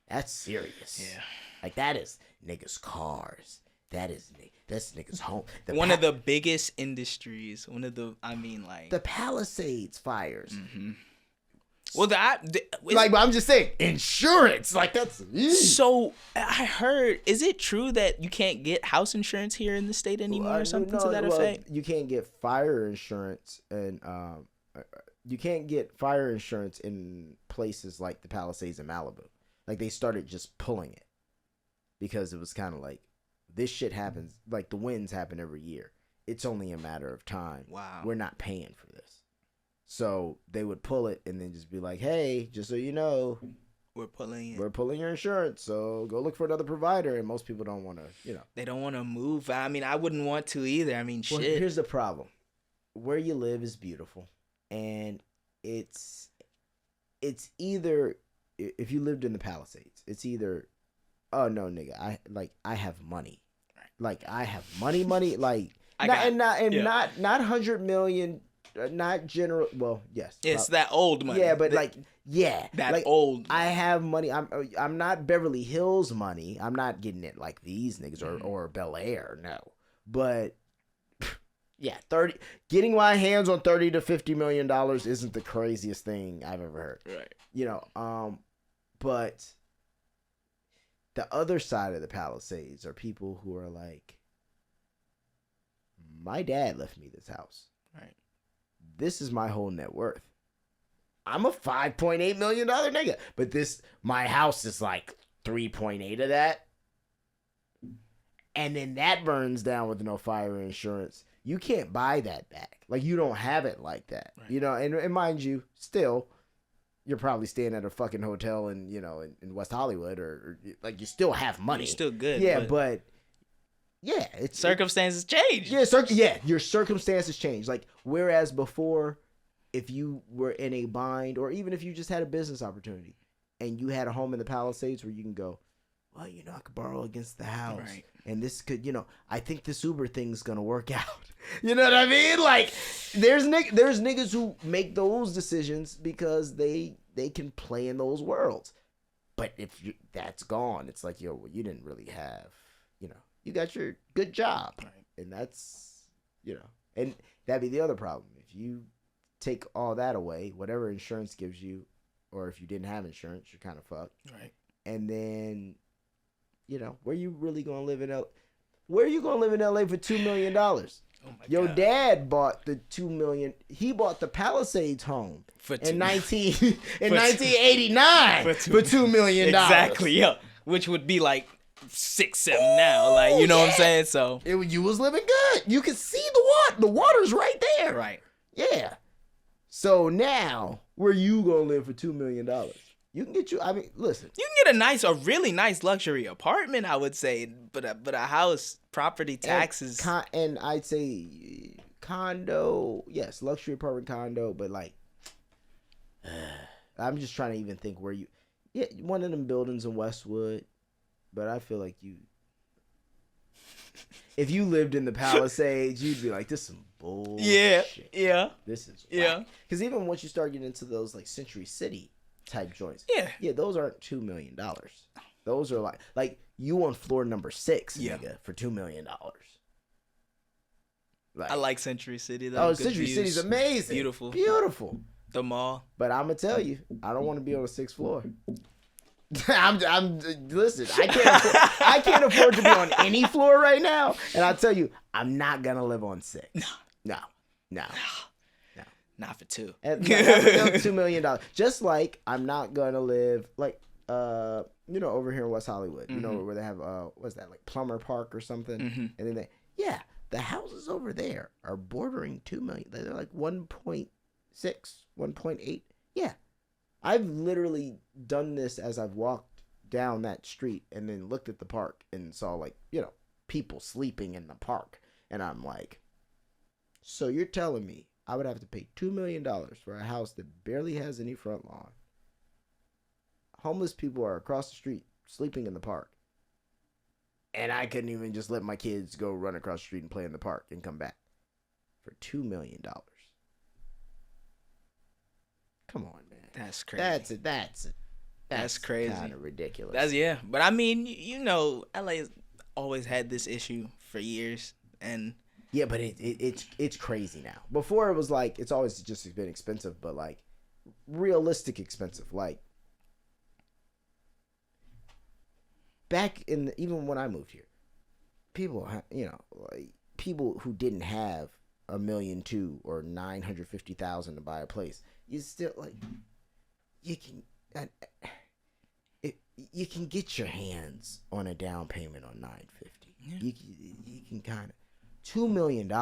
That's serious. Yeah. Like, that is niggas' cars. That's niggas' home. One of the biggest industries. The Palisades fires. Mm-hmm. Well, I'm just saying, insurance. Like, that's. So I heard. Is it true that you can't get house insurance here in the state anymore, or something to that effect? You can't get fire insurance, and you can't get fire insurance in places like the Palisades in Malibu. Like, they started just pulling it because it was kind of like, this shit happens. Like, the winds happen every year. It's only a matter of time. Wow. We're not paying for this. So they would pull it and then just be like, hey, just so you know, we're pulling your insurance. So go look for another provider. And most people don't want to, They don't want to move. I mean, I wouldn't want to either. I mean, shit. Here's the problem. Where you live is beautiful. And it's either, if you lived in the Palisades, it's either, oh no, nigga, I have money. Like, I have money, like, not 100 million. Not general. Well, yes. It's that old money. Yeah, but old. I have money. I'm not Beverly Hills money. I'm not getting it like these niggas or Bel Air. No, but yeah, getting my hands on $30 to $50 million isn't the craziest thing I've ever heard. Right. But the other side of the Palisades are people who are like, my dad left me this house. Right. This is my whole net worth. I'm a $5.8 million nigga, but my house is like 3.8 of that. And then that burns down with no fire insurance. You can't buy that back. Like, you don't have it like that. Right. And mind you, still, you're probably staying at a fucking hotel in West Hollywood or like, you still have money. You're still good. Yeah, but yeah, it's circumstances change. Yeah, your circumstances change. Like, whereas before, if you were in a bind, or even if you just had a business opportunity, and you had a home in the Palisades where you can go, well, I could borrow against the house, right. And this could, I think this Uber thing's gonna work out. You know what I mean? Like, there's niggas who make those decisions because they can play in those worlds. But if that's gone, it's like, yo, well, you didn't really have, you got your good job. Right. And that's, and that'd be the other problem. If you take all that away, whatever insurance gives you, or if you didn't have insurance, you're kind of fucked. Right. And then, where you really going to live in Where are you going to live in LA for $2 million? Oh my Your God. dad bought the $2 million. He bought the Palisades home in 1989 for $2 million. Exactly, yeah. Which would be like 6, 7 now. Like, you know what I'm saying? So you was living good. You could see the water. The water's right there. Right. Yeah. So now, where you gonna live for $2 million? You can get listen. You can get a really nice luxury apartment, I would say, but a house, property taxes, and I'd say condo, yes, luxury apartment, condo, but like, I'm just trying to even think where one of them buildings in Westwood, but I feel like if you lived in the Palisades, you'd be like, this is some bullshit. Yeah. This is whack. Yeah. Because even once you start getting into those like Century City type joints, yeah, those aren't $2 million. Those are like you on floor number 6, nigga, for $2 million. I like Century City though. Oh, Century City's amazing, beautiful. The mall. But I'm gonna tell you, I don't want to be on the 6th floor. Listen, I can't afford to be on any floor right now, and I'll tell you, I'm not gonna live on 6. No. Not for 2. $2 million. Just like I'm not gonna live like over here in West Hollywood, where they have what's that, like Plumber Park or something, and then the houses over there are bordering $2 million. They're like 1.6, 1.8. Yeah, I've literally done this as I've walked down that street and then looked at the park and saw like people sleeping in the park, and I'm like, so you're telling me I would have to pay $2 million for a house that barely has any front lawn? Homeless people are across the street sleeping in the park, and I couldn't even just let my kids go run across the street and play in the park and come back for $2 million. Come on, man. That's crazy. That's crazy. Kind of ridiculous. But I mean, LA has always had this issue for years, and yeah, but it's crazy now. Before it was like it's always just been expensive, but like realistic expensive. Like back even when I moved here, people people who didn't have $1.2 million or $950,000 to buy a place, you still like you can get your hands on a down payment on $950. Yeah. You can kind of. $2 million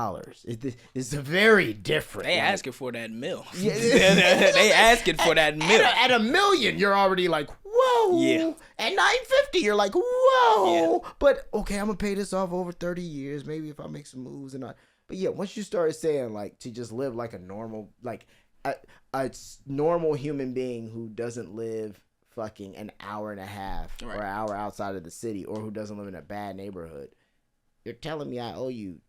is a very different. They asking for that mill. Yeah. They asking for that mill. At $1 million, you're already like, whoa. Yeah. At $950, you're like, whoa. Yeah. But okay, I'm gonna pay this off over 30 years. Maybe if I make some moves and But yeah, once you start saying like to just live like a normal, like a normal human being who doesn't live fucking an hour and a half or an hour outside of the city, or who doesn't live in a bad neighborhood, you're telling me I owe you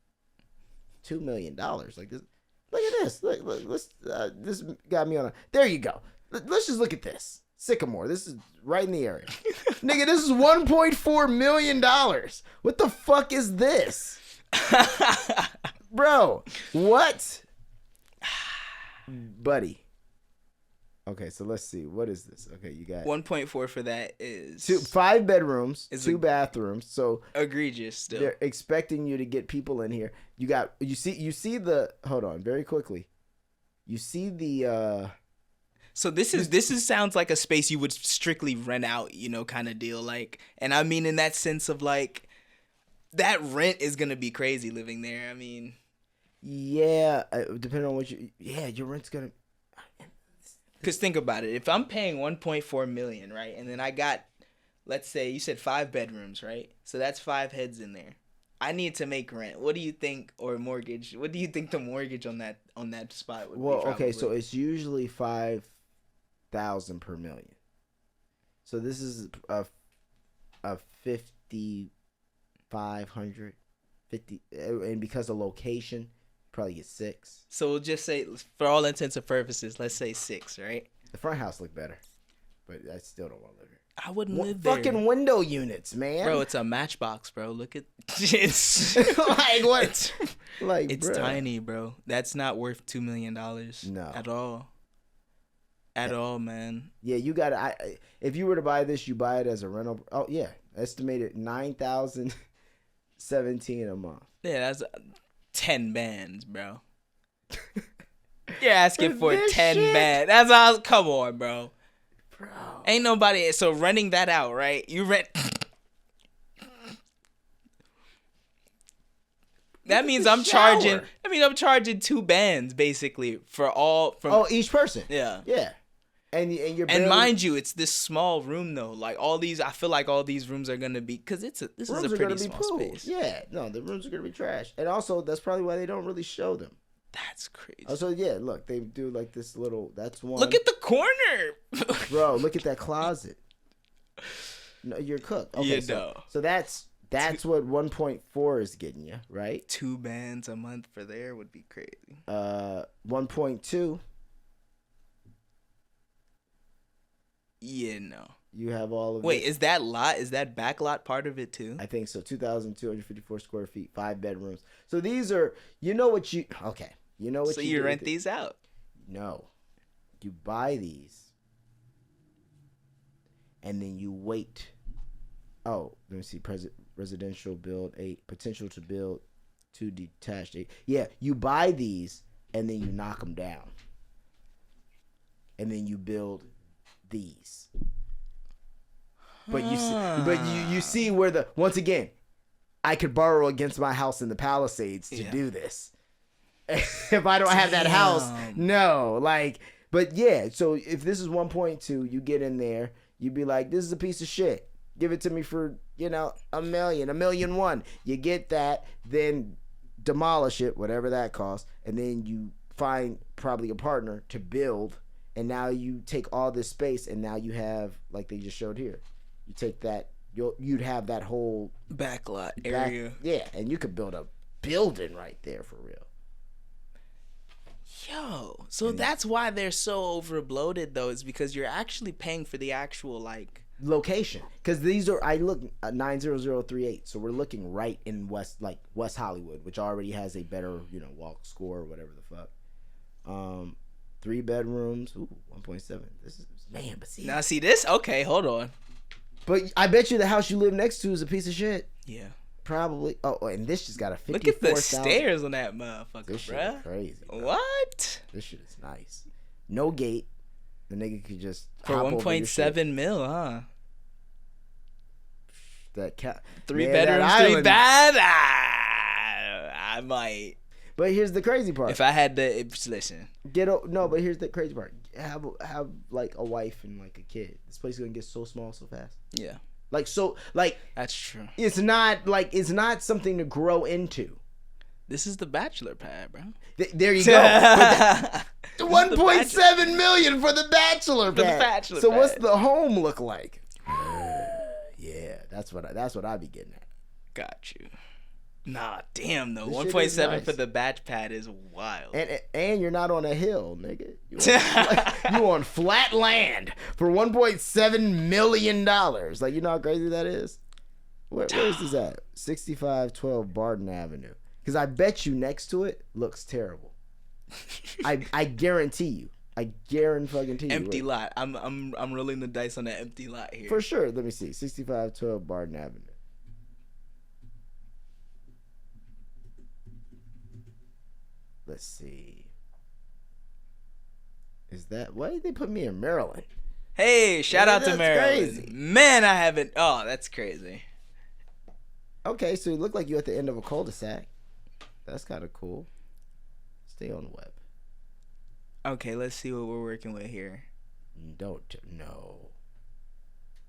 $2 million. Like this, look at this. Look, let's. This got me on a. There you go. Let's just look at this. Sycamore. This is right in the area. Nigga, this is $1.4 million. What the fuck is this, bro? What, buddy? Okay, so let's see. What is this? Okay, you got 1.4 for that is 5 bedrooms, 2 bathrooms. So egregious still. They're expecting you to get people in here. You see the hold on, very quickly. You see the So this sounds like a space you would strictly rent out, kind of deal, like, and I mean in that sense of like that rent is going to be crazy living there. I mean, yeah, depending on what your rent's going to. Because think about it. If I'm paying $1.4 million, right, and then I got, let's say, you said 5 bedrooms, right? So that's 5 heads in there. I need to make rent. What do you think, or mortgage? What do you think the mortgage on that spot would be? Well, okay, so it's usually $5,000 per million. So this is a 5,500, and because of location. Probably get 6. So we'll just say, for all intents and purposes, let's say 6, right? The front house looked better, but I still don't want to live here. I wouldn't live there. Fucking window units, man. Bro, it's a matchbox, bro. Look at it's like what? It's tiny, bro. That's not worth $2 million. No. At all. At all, man. Yeah, you got to if you were to buy this, you buy it as a rental. Oh, yeah. Estimated $9,017 a month. Yeah, that's 10 bands, bro. You're asking for 10 bands. That's all. Come on, bro. Ain't nobody. So renting that out, right? You rent. That means I'm charging. I mean, I'm charging 2 bands basically for all. From each person. Yeah. Yeah. And and mind you, it's this small room though. Like all these, I feel like all these rooms are gonna be this is a pretty small space. Yeah, no, the rooms are gonna be trash, and also that's probably why they don't really show them. That's crazy. Also, yeah, look, they do like this little. That's one. Look at the corner, bro. Look at that closet. No, you're cooked. Okay, yeah, so that's what 1.4 is getting you, right? 2 bands a month for there would be crazy. 1.2. Yeah, no. You have all of. Wait, is that back lot part of it too? I think so. 2,254 square feet, 5 bedrooms. So these are, you know what you. Okay, you know what. So you rent these out? No, you buy these, and then you wait. Oh, let me see. Residential build 8, potential to build 2 detached 8. Yeah, you buy these and then you knock them down, and then you build these. But you see where once again, I could borrow against my house in the Palisades to do this. If I don't have that house, no, but yeah. So if this is 1.2, you get in there, you be like, this is a piece of shit. Give it to me for $1 million. You get that, then demolish it, whatever that costs, and then you find probably a partner to build. And now you take all this space, and now you have, like they just showed here, you take that, you'd have that whole backlot area. Yeah, and you could build a building right there for real. Yo, so that's why they're so overbloated, though, is because you're actually paying for the actual, location. Because these are, I look at 90038, so we're looking right in West Hollywood, which already has a better, walk score or whatever the fuck. 3 bedrooms. Ooh, 1.7. This is, man, but see. Now, see this? Okay, hold on. But I bet you the house you live next to is a piece of shit. Yeah. Probably. Oh, and this just got a 54,000. Look at the stairs on that motherfucker, this shit bruh. Is crazy. Bro. What? This shit is nice. No gate. The nigga could just for 1.7 mil, huh? That 3 bedrooms, 3 baths. I might. But here's the crazy part. If I had to listen, but here's the crazy part. Have like a wife and like a kid. This place is gonna get so small so fast. Yeah. That's true. It's not something to grow into. This is the bachelor pad, bro. There you go. 1.7 million for the bachelor pad. So what's the home look like? Yeah, that's what I be getting at. Got you. Nah, damn though. 1.7 nice. For the batch pad is wild. And you're not on a hill, nigga. You on flat land for $1.7 million. Like, you know how crazy that is? Where is this at? 6512 Barden Avenue. Because I bet you next to it looks terrible. I guarantee you. I guarantee you. Empty lot. I'm rolling the dice on that empty lot here. For sure. Let me see. 6512 Barden Avenue. Let's see. Is that why did they put me in Maryland? Hey, shout out to Maryland. Crazy. Man, I haven't. Oh, that's crazy. Okay, so you look like you're at the end of a cul-de-sac. That's kind of cool. Stay on the web. Okay, let's see what we're working with here. No.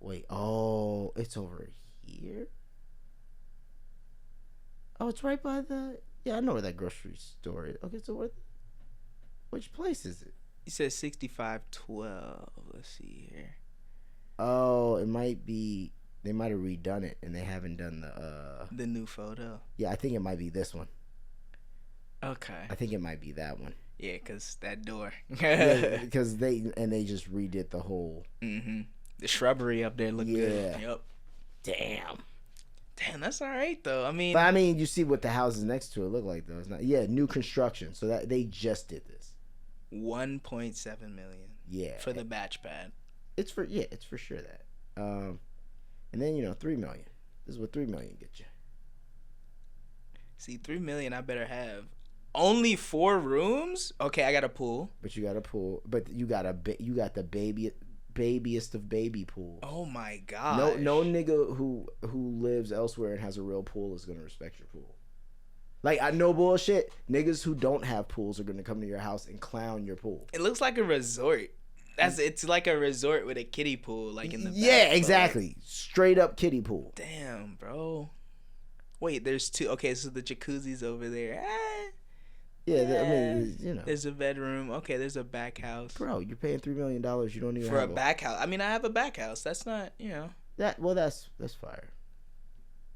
Wait. Oh, it's over here. Oh, it's right by the. Yeah, I know where that grocery store is. Okay, so which place is it? It says 6512. Let's see here. Oh, it might be. They might have redone it, and they haven't done the new photo. Yeah, I think it might be this one. Okay. I think it might be that one. Yeah, cause that door. Yeah, because they just redid the whole. Mhm. The shrubbery up there look good. Yep. Damn, that's all right though. I mean, but you see what the houses next to it look like though. It's not. Yeah, new construction. So that they just did this. 1.7 million. Yeah. For the batch pad. It's for sure that. And then 3 million. This is what 3 million get you. See, 3 million I better have. Only 4 rooms? Okay, I got a pool. But you got a pool. But you got the babyest of baby pools. Oh my god. No nigga who lives elsewhere and has a real pool is gonna respect your pool. Like, I know bullshit. Niggas who don't have pools are gonna come to your house and clown your pool. It looks like a resort. It's like a resort with a kiddie pool, like in the back. Yeah, exactly. Straight up kiddie pool. Damn, bro. Wait, there's 2. Okay, so the jacuzzi's over there. Yeah, there's a bedroom. Okay, there's a back house. Bro, you're paying $3 million. You don't even for have a back house. I have a back house. That's not, that's fire.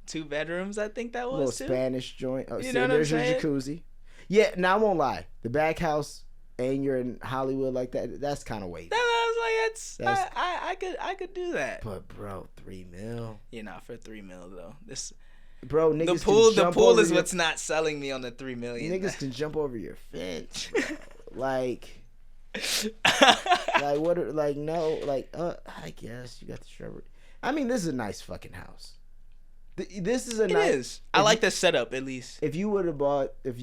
2 bedrooms, I think that was. Little too. Spanish joint. Oh, you know what I'm saying? There's your jacuzzi. Yeah, now I won't lie. The back house, and you're in Hollywood like that. That's kind of weighty. I could do that. But bro, $3 million. Yeah, not for $3 million though. This. Bro, niggas the pool is what's not selling me on the $3 million. Niggas can jump over your fence, bro. like what? I guess you got the shrubbery. This is a nice fucking house. This is a nice. It is. I like the setup at least. If you would have bought, if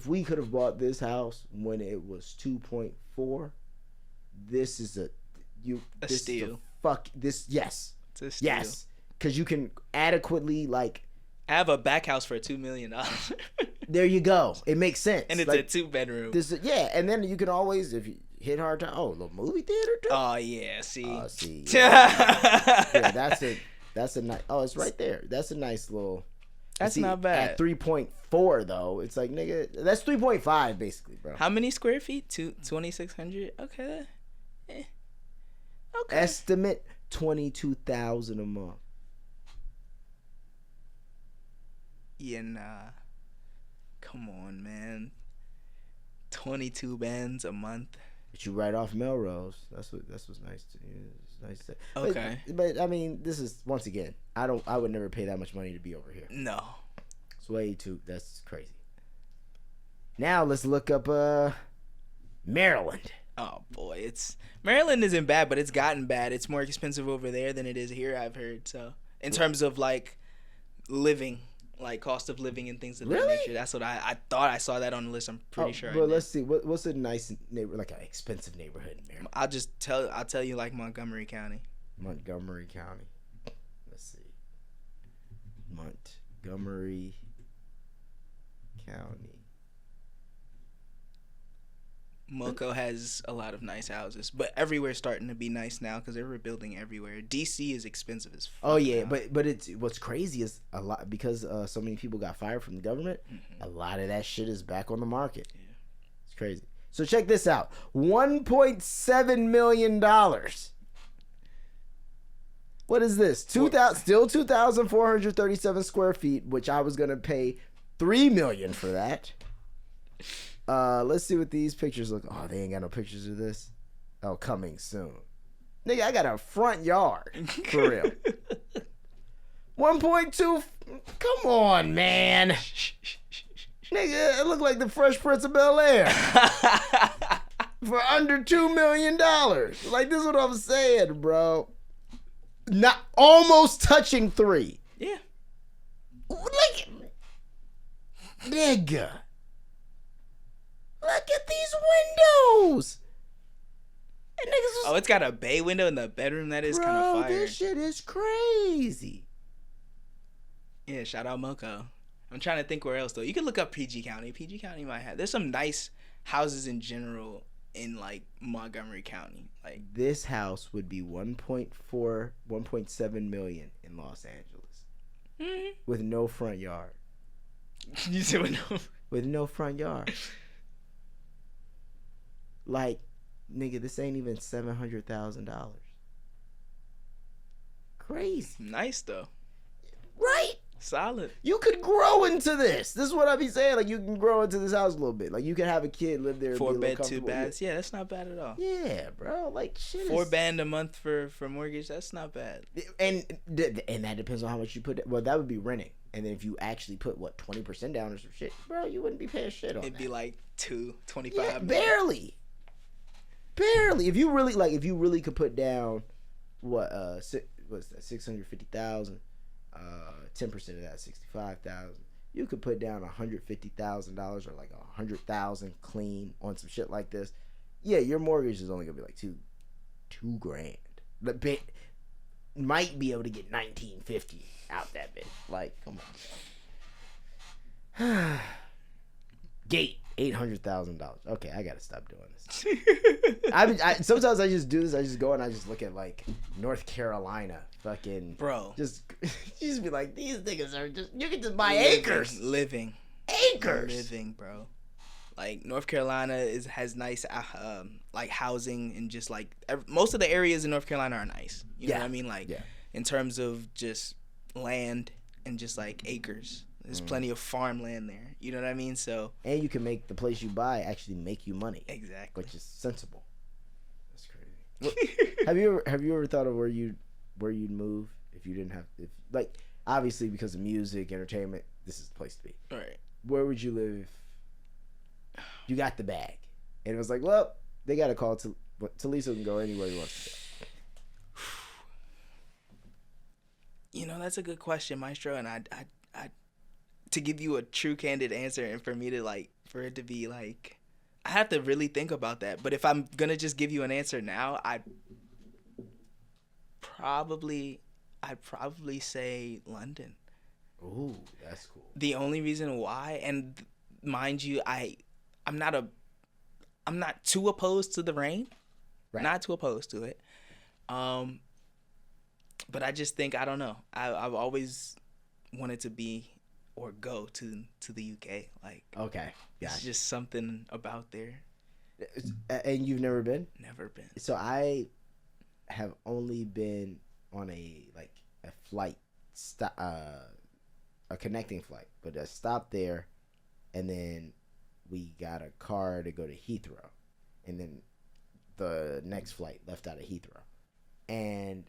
we could have bought this house when it was 2.4, this is a steal. Yes. It's a steal. Yes, because you can adequately I have a back house for $2 million. There you go. It makes sense. And it's a 2-bedroom. And then you can always, if you hit hard time, a little movie theater too. Oh yeah, see. Yeah, that's a nice. Oh, it's right there. That's a nice little. That's not bad. At 3.4 though, it's like, nigga, that's 3.5 basically, bro. How many square feet? 2,600. Okay. Okay. Estimate $22,000 a month. Yeah, nah. Come on, man. 22 bands a month. But you write off Melrose. That's what's nice to you. It's nice to. Okay. But this is, once again, I would never pay that much money to be over here. No. It's way too. That's crazy. Now let's look up Maryland. Oh boy, Maryland isn't bad, but it's gotten bad. It's more expensive over there than it is here, I've heard. So in terms of living. Cost of living and things of that nature. That's what I thought I saw that on the list. I'm pretty sure. But let's see. What's a nice neighborhood, like an expensive neighborhood in Maryland? I'll tell you Montgomery County. Montgomery County. Let's see. Montgomery County. Moco has a lot of nice houses, but everywhere's starting to be nice now because they're rebuilding everywhere. DC is expensive as fuck. Oh yeah, now. but it's what's crazy is a lot because so many people got fired from the government. Mm-hmm. A lot of that shit is back on the market. Yeah. It's crazy. So check this out: $1.7 million. What is this? Still 2,437 square feet, which I was gonna pay $3 million for that. Let's see what these pictures look. Oh, they ain't got no pictures of this. Oh, coming soon. Nigga, I got a front yard. For real. 1.2. Come on, man. Nigga, it look like the Fresh Prince of Bel-Air. For under $2 million. Like, this is what I'm saying, bro. Not almost touching 3. Yeah. Like, nigga. Look at these windows. It's got a bay window in the bedroom. That is kind of fire. This shit is crazy. Yeah, shout out Moco. I'm trying to think where else though. You can look up PG County. PG County might have. There's some nice houses in general in Montgomery County. This house would be 1.7 million in Los Angeles, with no front yard. You said with no front yard. Nigga, this ain't even $700,000. Crazy. Nice though. Right? Solid. You could grow into this. This is what I be saying. Like, you can grow into this house a little bit. Like, you can have a kid live there. 4 bed, 2 baths. Yeah, that's not bad at all. Yeah, bro. Like, shit. $4,000 a month for mortgage. That's not bad. And that depends on how much you put. Well, that would be renting. And then if you actually put 20% down or some shit, bro, you wouldn't be paying shit on. It'd be like 25. Yeah, barely. If you really could put down what's that, 650,000. 10% of that, 65,000. You could put down $150,000 or like 100,000 clean on some shit like this. Yeah, your mortgage is only gonna be like $2,000. But might be able to get $1,950 out that bit. Like, come on. Gate $800,000. Okay, I gotta stop doing this. Sometimes I just do this. I just go and I just look at like North Carolina, fucking bro. Just be like, these niggas are just. You can just buy acres. Living, bro. Like North Carolina has nice like housing and just like most of the areas in North Carolina are nice. You know what I mean? Like in terms of just land and just like acres. There's plenty of farmland there. You know what I mean? So and you can make the place you buy actually make you money. Exactly. Which is sensible. That's crazy. Have you ever thought of where you'd move if you didn't have like obviously because of music, entertainment, this is the place to be. All right. Where would you live if you got the bag? And it was like, well, they got a call to Thuliso can go anywhere he wants to go. You know, that's a good question, Maestro, and I to give you a true candid answer and for me to like for it to be like I have to really think about that. But if I'm gonna just give you an answer now, I'd probably say London. Ooh, that's cool. The only reason why, and mind you, I'm not too opposed to the rain. Right. Not too opposed to it. But I just think I don't know. I've always wanted to be or go to the UK. Like, okay, it's just something about there. And you've never been? Never been. So I have only been on a flight a connecting flight, but I stopped there, and then we got a car to go to Heathrow, and then the next flight left out of Heathrow, and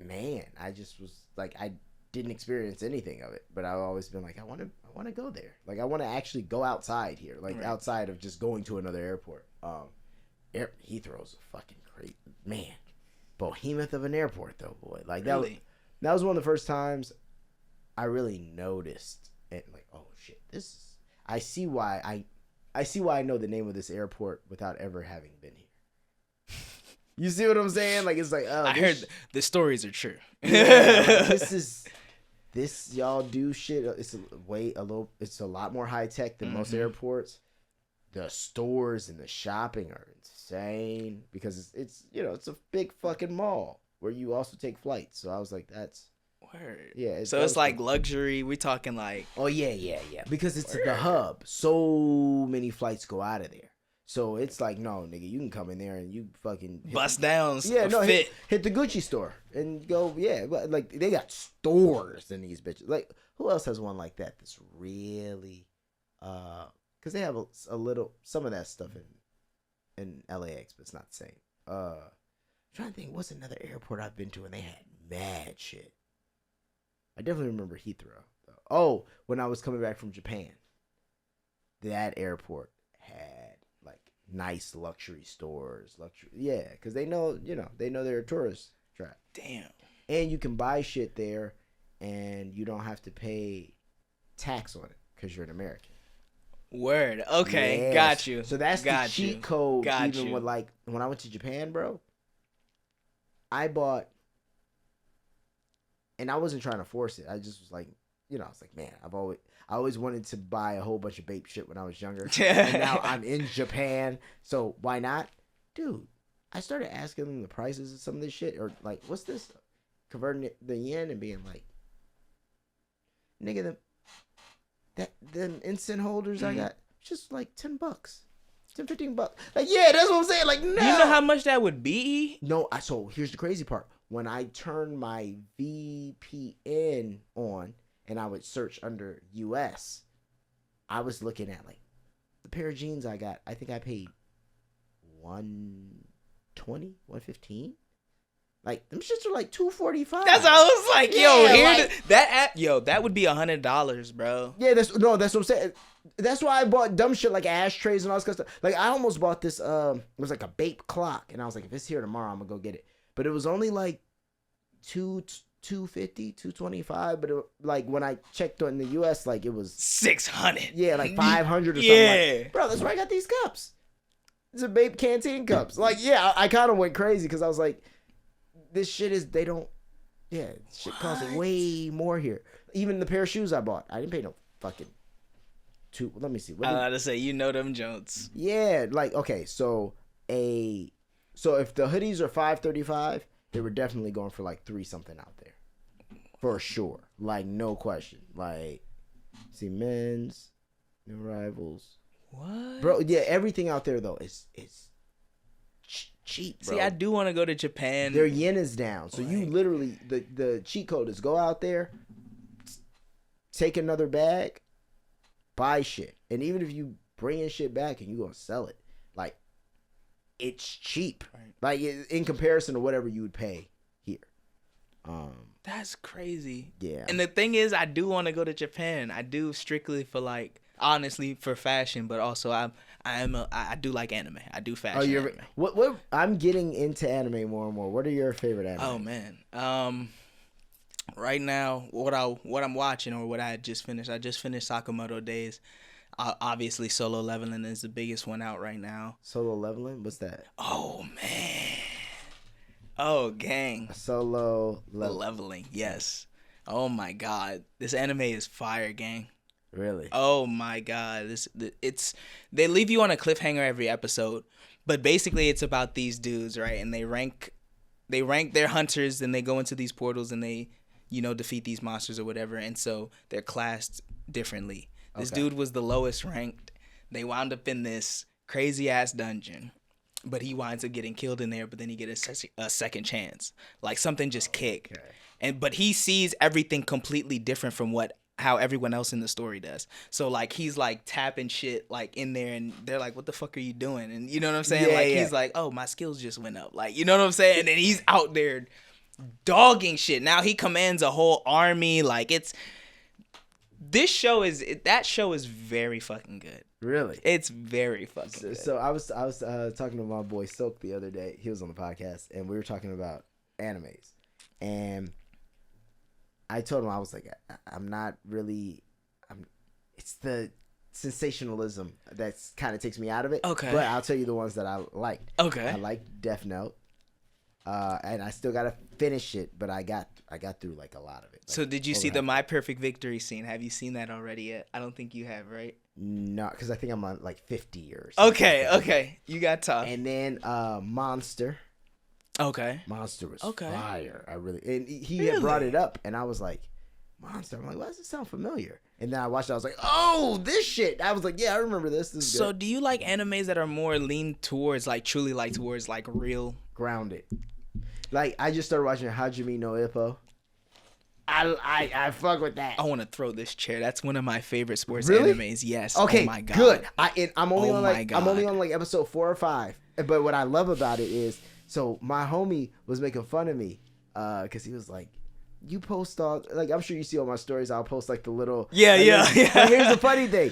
man, I just was like I didn't experience anything of it, but I've always been like I want to go there. Like I want to actually go outside here, like right. Outside of just going to another airport. Heathrow's a fucking great man, behemoth of an airport though, boy. Like really? That was one of the first times I really noticed it. Like, oh shit, I see why I know the name of this airport without ever having been here. You see what I'm saying? Like it's like I heard the stories are true. Yeah, like, this y'all do shit. It's a lot more high tech than most airports. The stores and the shopping are insane because it's it's a big fucking mall where you also take flights. So I was like, that's word. Yeah. So it's like luxury. We talking like oh yeah. Because it's the hub. So many flights go out of there. So it's like, no, nigga, you can come in there and you fucking bust down. Yeah, no, hit the Gucci store and go. Yeah, like they got stores in these bitches. Like who else has one like that? That's really, because they have some of that stuff in LAX, but it's not the same. I'm trying to think, what's another airport I've been to and they had mad shit. I definitely remember Heathrow. Oh, when I was coming back from Japan, that airport had nice luxury stores, because they know they're a tourist trap. Damn. And you can buy shit there, and you don't have to pay tax on it because you're an American. Word. Okay, yes. Got you. So that's the cheat code. Got even you. With when I went to Japan, bro, I bought, and I wasn't trying to force it. I just was like, I was like, man, I always wanted to buy a whole bunch of babe shit when I was younger. And now I'm in Japan, so why not? Dude, I started asking them the prices of some of this shit, or like, what's this? Converting the yen and being like, nigga, them instant holders I got, just like $10, $10-15. Like, yeah, that's what I'm saying. Like, no. You know how much that would be? No, so here's the crazy part. When I turn my VPN on, and I would search under US, I was looking at like the pair of jeans I got. I think I paid $120, $115. Like them shits are like $245. That's how I was like, yo, that would be $100, bro. Yeah, that's what I'm saying. That's why I bought dumb shit like ashtrays and all this kind of stuff. Like I almost bought this. It was like a Bape clock, and I was like, if it's here tomorrow, I'm gonna go get it. But it was only like $250, $225. But like when I checked on the US, like it was $600. Yeah, like $500 or something. Yeah, like, bro, that's where I got these cups. It's a Bape canteen cups. Like, yeah, I kind of went crazy because I was like, this shit is shit costs way more here. Even the pair of shoes I bought, I didn't pay no fucking let me see. I was about to say, you know them Jones. Yeah, like okay, so if the hoodies are $535, they were definitely going for like $3 something out there, for sure. Like no question. Like, see, men's, new arrivals. What, bro? Yeah, everything out there though is cheap, bro. See, I do want to go to Japan. Their yen is down, so you literally the cheat code is go out there, take another bag, buy shit, and even if you bring in shit back and you gonna sell it, like it's cheap, right? Like in comparison to whatever you would pay here. That's crazy. Yeah. And the thing is, I do want to go to Japan. I do strictly for like honestly for fashion, but also I do like anime. I do fashion. Oh, anime. What? I'm getting into anime more and more. What are your favorite anime? Oh man. Right now, what I'm watching or what I just finished. I just finished Sakamoto Days. Obviously, Solo Leveling is the biggest one out right now. Solo Leveling? What's that? Oh man. Oh gang. Solo Leveling. Yes. Oh my god. This anime is fire, gang. Really? Oh my god. They leave you on a cliffhanger every episode, but basically it's about these dudes, right? And they rank their hunters, and they go into these portals and they, defeat these monsters or whatever, and so they're classed differently. This dude was the lowest ranked. They wound up in this crazy ass dungeon, but he winds up getting killed in there, but then he gets a second chance. Like something just kicked. Okay. But he sees everything completely different from how everyone else in the story does. So like he's like tapping shit like in there, and they're like, what the fuck are you doing? And you know what I'm saying? He's like, oh, my skills just went up. Like, you know what I'm saying? And then he's out there dogging shit. Now he commands a whole army. Like that show is very fucking good. Really? It's very fucking good. So I was talking to my boy Silk the other day. He was on the podcast, and we were talking about animes. And I told him, I was like, it's the sensationalism that kind of takes me out of it. Okay. But I'll tell you the ones that I liked. Okay. I liked Death Note. And I still gotta finish it, but I got through like a lot of it. Like, so did you see the My Perfect Victory scene? Have you seen that already yet? I don't think you have, right? No, because I think I'm on like 50 years. Okay. You got tough. And then Monster. Okay. Monster was fire. And he had brought it up, and I was like, Monster. I'm like, why does it sound familiar? And then I watched it. I was like, oh, this shit. I was like, yeah, I remember this. This is so good. Do you like animes that are more leaned towards like truly like towards like real grounded? Like I just started watching Hajime no Ippo. I fuck with that. I want to throw this chair. That's one of my favorite sports really? Animes. Yes. Okay. Oh my god. Good. I'm only on like episode 4 or 5. But what I love about it is, so my homie was making fun of me, because he was like, you post all, like, I'm sure you see all my stories. I'll post like the little yeah. But here's the funny thing.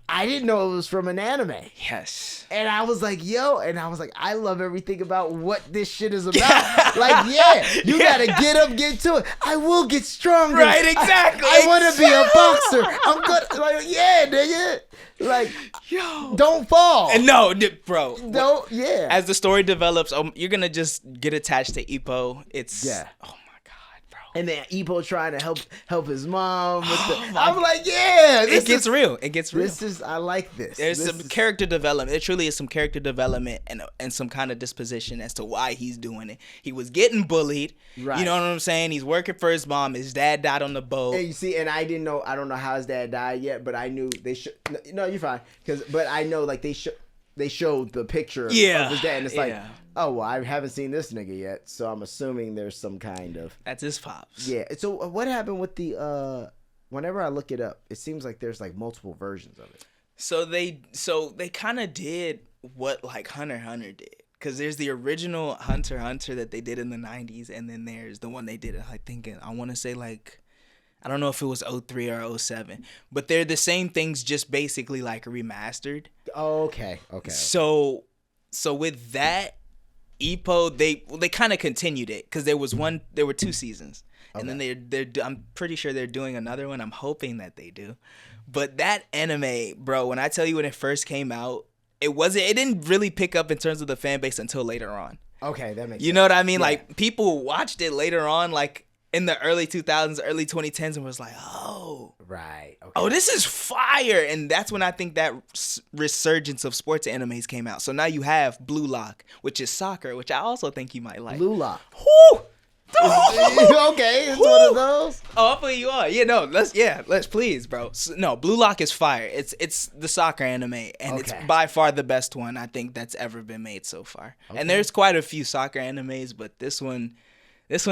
I didn't know it was from an anime. Yes. And I was like, yo, and I was like, I love everything about what this shit is about. Like, yeah, you gotta get up, get to it. I will get stronger. Right, exactly. I want to be a boxer. I'm good. Like, yeah, nigga. Like, yo, don't fall. And no, bro. Don't, yeah. As the story develops, you're gonna just get attached to Ippo. It's oh. And then Ippo trying to help his mom with I'm like, yeah, it gets real. It gets real. I like this. There's some character development. There truly is some character development and some kind of disposition as to why he's doing it. He was getting bullied. Right. You know what I'm saying? He's working for his mom. His dad died on the boat. And you see, and I don't know how his dad died yet, but I knew they should. No, you're fine. But I know like they should. they showed the picture of his dad, and it's like, oh, well, I haven't seen this nigga yet, so I'm assuming there's some kind of... That's his pops. Yeah. So what happened with the... Whenever I look it up, it seems like there's like multiple versions of it. So they kind of did what like Hunter x Hunter did. Because there's the original Hunter x Hunter that they did in the 90s, and then there's the one they did, I want to say like... I don't know if it was 03 or 07, but they're the same things, just basically like remastered. Oh, okay. So with that, Ippo, they kind of continued it because there were 2 seasons, and then I'm pretty sure they're doing another one. I'm hoping that they do, but that anime, bro, when I tell you when it first came out, it didn't really pick up in terms of the fan base until later on. Okay, that makes sense. You know what I mean? Yeah. Like people watched it later on, like. In the early 2000s, early 2010s, and was like, oh. Right. Okay. Oh, this is fire. And that's when I think that resurgence of sports animes came out. So now you have Blue Lock, which is soccer, which I also think you might like. Blue Lock. Whoo! Okay, it's one of those. Oh, I'll put you on. Let's please, bro. No, Blue Lock is fire. It's the soccer anime, and it's by far the best one I think that's ever been made so far. Okay. And there's quite a few soccer animes, but this one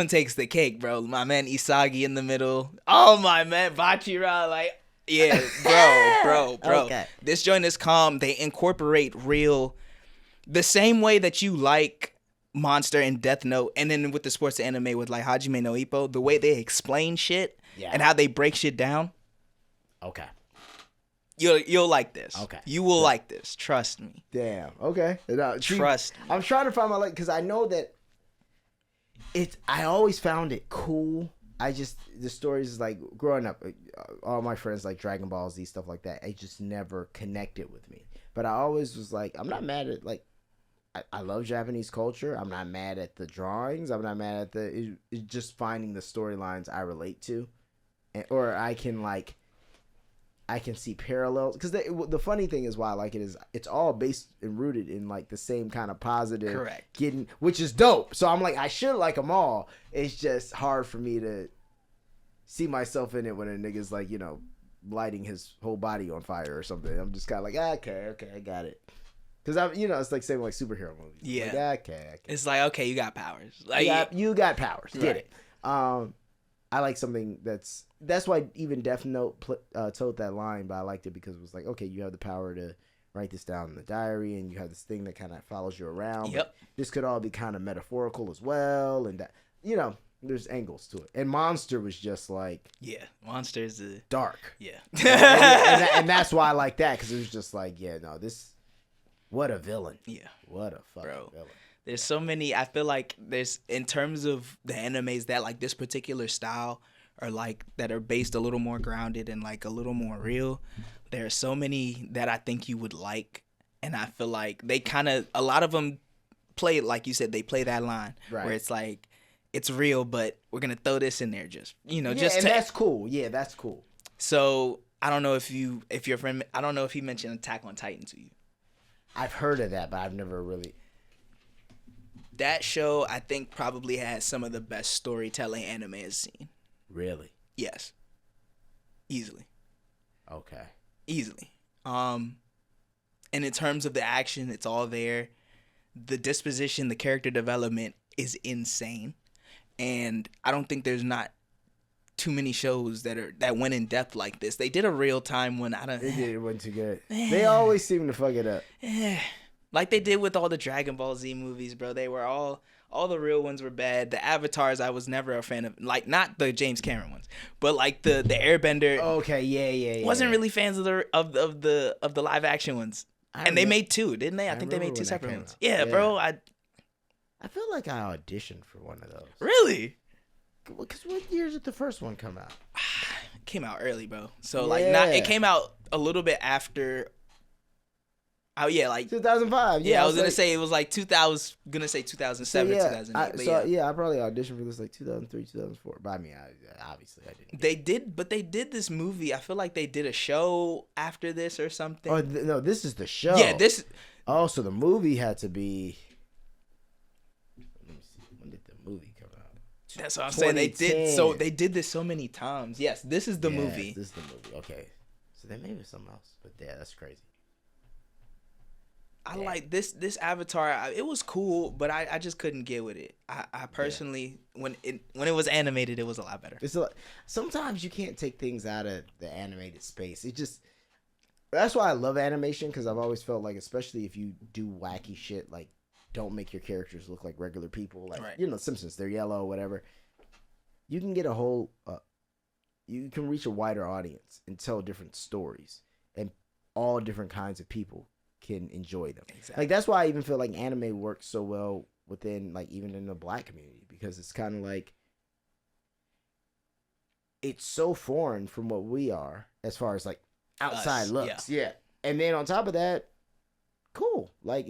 takes the cake, bro. My man Isagi in the middle. Oh, my man Bachira. Like, yeah, bro. Okay. This joint is calm. They incorporate the same way that you like Monster and Death Note, and then with the sports anime with like Hajime no Ippo, the way they explain shit and how they break shit down. Okay. You'll like this. Okay. You will like this. Trust me. Damn. Okay. Trust me. I'm trying to find my like, because I know that I always found it cool. The stories is like growing up, all my friends like Dragon Ball Z, stuff like that. It just never connected with me. But I always was like, I'm not mad at like, I love Japanese culture. I'm not mad at the drawings. I'm not mad at it's just finding the storylines I relate to, or I can see parallels, because the funny thing is why I like it is it's all based and rooted in like the same kind of positive, correct, which is dope. So I'm like, I should like them all. It's just hard for me to see myself in it when a nigga's like, lighting his whole body on fire or something. I'm just kind of like, okay, I got it. Because it's like same like superhero movies. Yeah. Like, okay. It's like, okay, you got powers. Like you got powers. Right. Get it. I like something that's why even Death Note told that line, but I liked it because it was like, okay, you have the power to write this down in the diary, and you have this thing that kind of follows you around. Yep. This could all be kind of metaphorical as well, and that, there's angles to it. And Monster was just like, yeah, Monster is dark. Yeah. and that's why I like that, because it was just like, what a villain. Yeah. What a fucking villain. There's so many. I feel like in terms of the animes that like this particular style, or like that are based a little more grounded and like a little more real. There are so many that I think you would like, and I feel like they a lot of them play, like you said, they play that line where it's like, it's real, but we're gonna throw this in there, that's cool. Yeah, that's cool. So I don't know if your friend, I don't know if he mentioned Attack on Titan to you. I've heard of that, but I've never really. That show, I think, probably has some of the best storytelling anime has seen. Really? Yes. Easily. Okay. Easily. And in terms of the action, it's all there. The disposition, the character development is insane. And I don't think there's not too many shows that went in depth like this. They did a real time one. It wasn't too good. They always seem to fuck it up. Like they did with all the Dragon Ball Z movies, bro. They were all the real ones were bad. The Avatars, I was never a fan of. Like, not the James Cameron ones, but like the Airbender. Okay, yeah. Wasn't really fans of the live action ones. And they made 2, didn't they? I think they made 2 separate ones. Yeah, bro. I feel like I auditioned for one of those. Really? Because what year did the first one come out? It came out early, bro. So it came out a little bit after. Oh yeah, like 2005. Yeah, I was gonna say it was like 2000. Gonna say 2007, 2008. I probably auditioned for this like 2003, 2004. But I mean, obviously I didn't. They did this movie. I feel like they did a show after this or something. Oh no, this is the show. Yeah, this. Oh, so the movie had to be. Let me see. When did the movie come out? That's what I'm saying. They did this so many times. Yes, this is the movie. This is the movie. Okay, so there may be something else, but yeah, that's crazy. I like this Avatar. It was cool, but I just couldn't get with it. I personally, when it was animated, it was a lot better. Sometimes you can't take things out of the animated space. That's why I love animation, because I've always felt like, especially if you do wacky shit, like don't make your characters look like regular people, like Simpsons, they're yellow, whatever. You can get you can reach a wider audience and tell different stories, and all different kinds of people can enjoy them. Exactly. Like that's why I even feel like anime works so well within, like, even in the Black community, because it's kind of like it's so foreign from what we are as far as like outside looks. Yeah. And then on top of that, cool. Like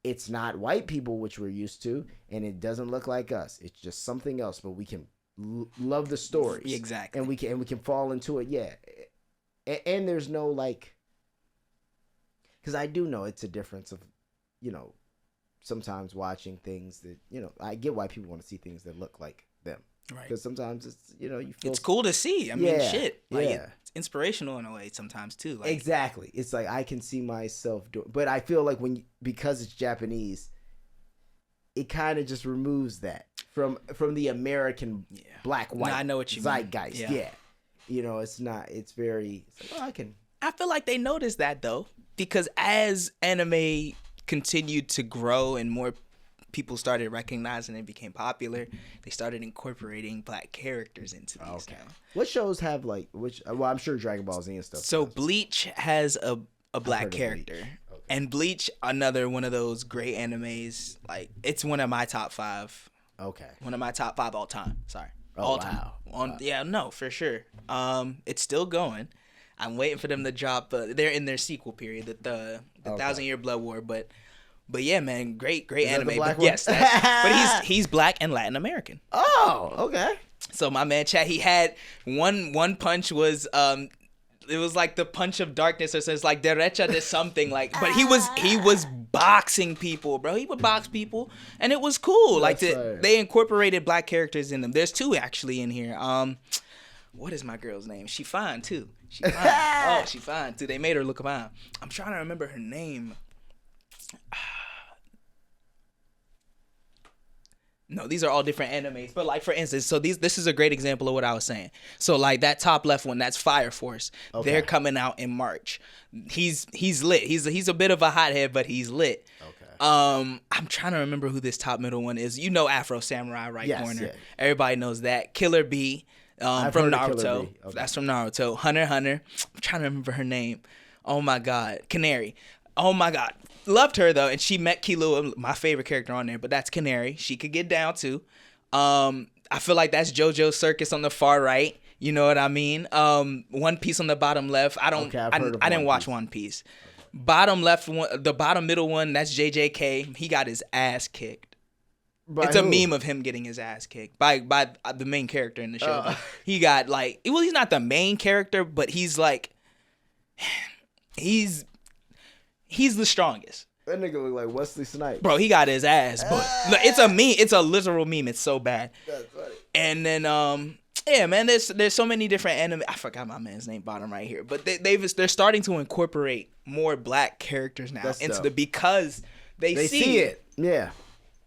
it's not white people, which we're used to, and it doesn't look like us. It's just something else, but we can love the stories. Exactly. And we can fall into it. Yeah. And there's no like, because I do know it's a difference of, sometimes watching things that, I get why people want to see things that look like them. Right. Because sometimes it's, you feel... It's cool to see. I mean, shit. Like, it's inspirational in a way sometimes, too. Like, exactly. It's like, I can see myself doing... But I feel like because it's Japanese, it kind of just removes that from the American black, white I know what you zeitgeist. mean. Yeah. It's not... It's very... It's like, I can... I feel like they noticed that, though. Because as anime continued to grow and more people started recognizing it, became popular, they started incorporating black characters into these. Okay. Now. What shows have like well, I'm sure Dragon Ball Z and stuff. So Bleach has a black character. Okay. And Bleach, another one of those great animes. Like, it's one of my top 5. Okay. One of my top 5 all time. Sorry. Oh, all wow. time. Wow. Yeah, no, for sure. It's still going. I'm waiting for them to drop. They're in their sequel period, the 1,000-Year Blood War, but yeah, man, great anime. But yes, but he's black and Latin American. Oh, okay. So my man Chad, he had one punch was it was like the punch of darkness, or so it's like derecha de something, like, but he was boxing people, bro. He would box people, and it was cool. They incorporated black characters in them. There's 2 actually in here. What is my girl's name? She fine too. She fine. Oh, she fine too. They made her look fine. I'm trying to remember her name. No, these are all different animes. But like, for instance, so this is a great example of what I was saying. So like that top left one, that's Fire Force. Okay. They're coming out in March. He's lit. He's a bit of a hothead, but he's lit. Okay. I'm trying to remember who this top middle one is. Afro Samurai corner. Yeah. Everybody knows that. Killer Bee. From Naruto. Okay. That's from Naruto. Hunter. I'm trying to remember her name. Oh my God. Canary. Oh my God. Loved her though, and she met Killua, my favorite character on there, but that's Canary. She could get down too. I feel like that's JoJo Circus on the far right. You know what I mean? One Piece on the bottom left. I didn't watch One Piece. Okay. Bottom left one, the bottom middle one, that's JJK. He got his ass kicked. It's a meme of him getting his ass kicked by the main character in the show. He got he's not the main character, but he's like, he's the strongest. That nigga look like Wesley Snipes. Bro, he got his ass. But it's a meme. It's a literal meme. It's so bad. That's funny. And then yeah, man, there's so many different anime. I forgot my man's name bottom right here. But they're starting to incorporate more black characters now because they see it. Yeah.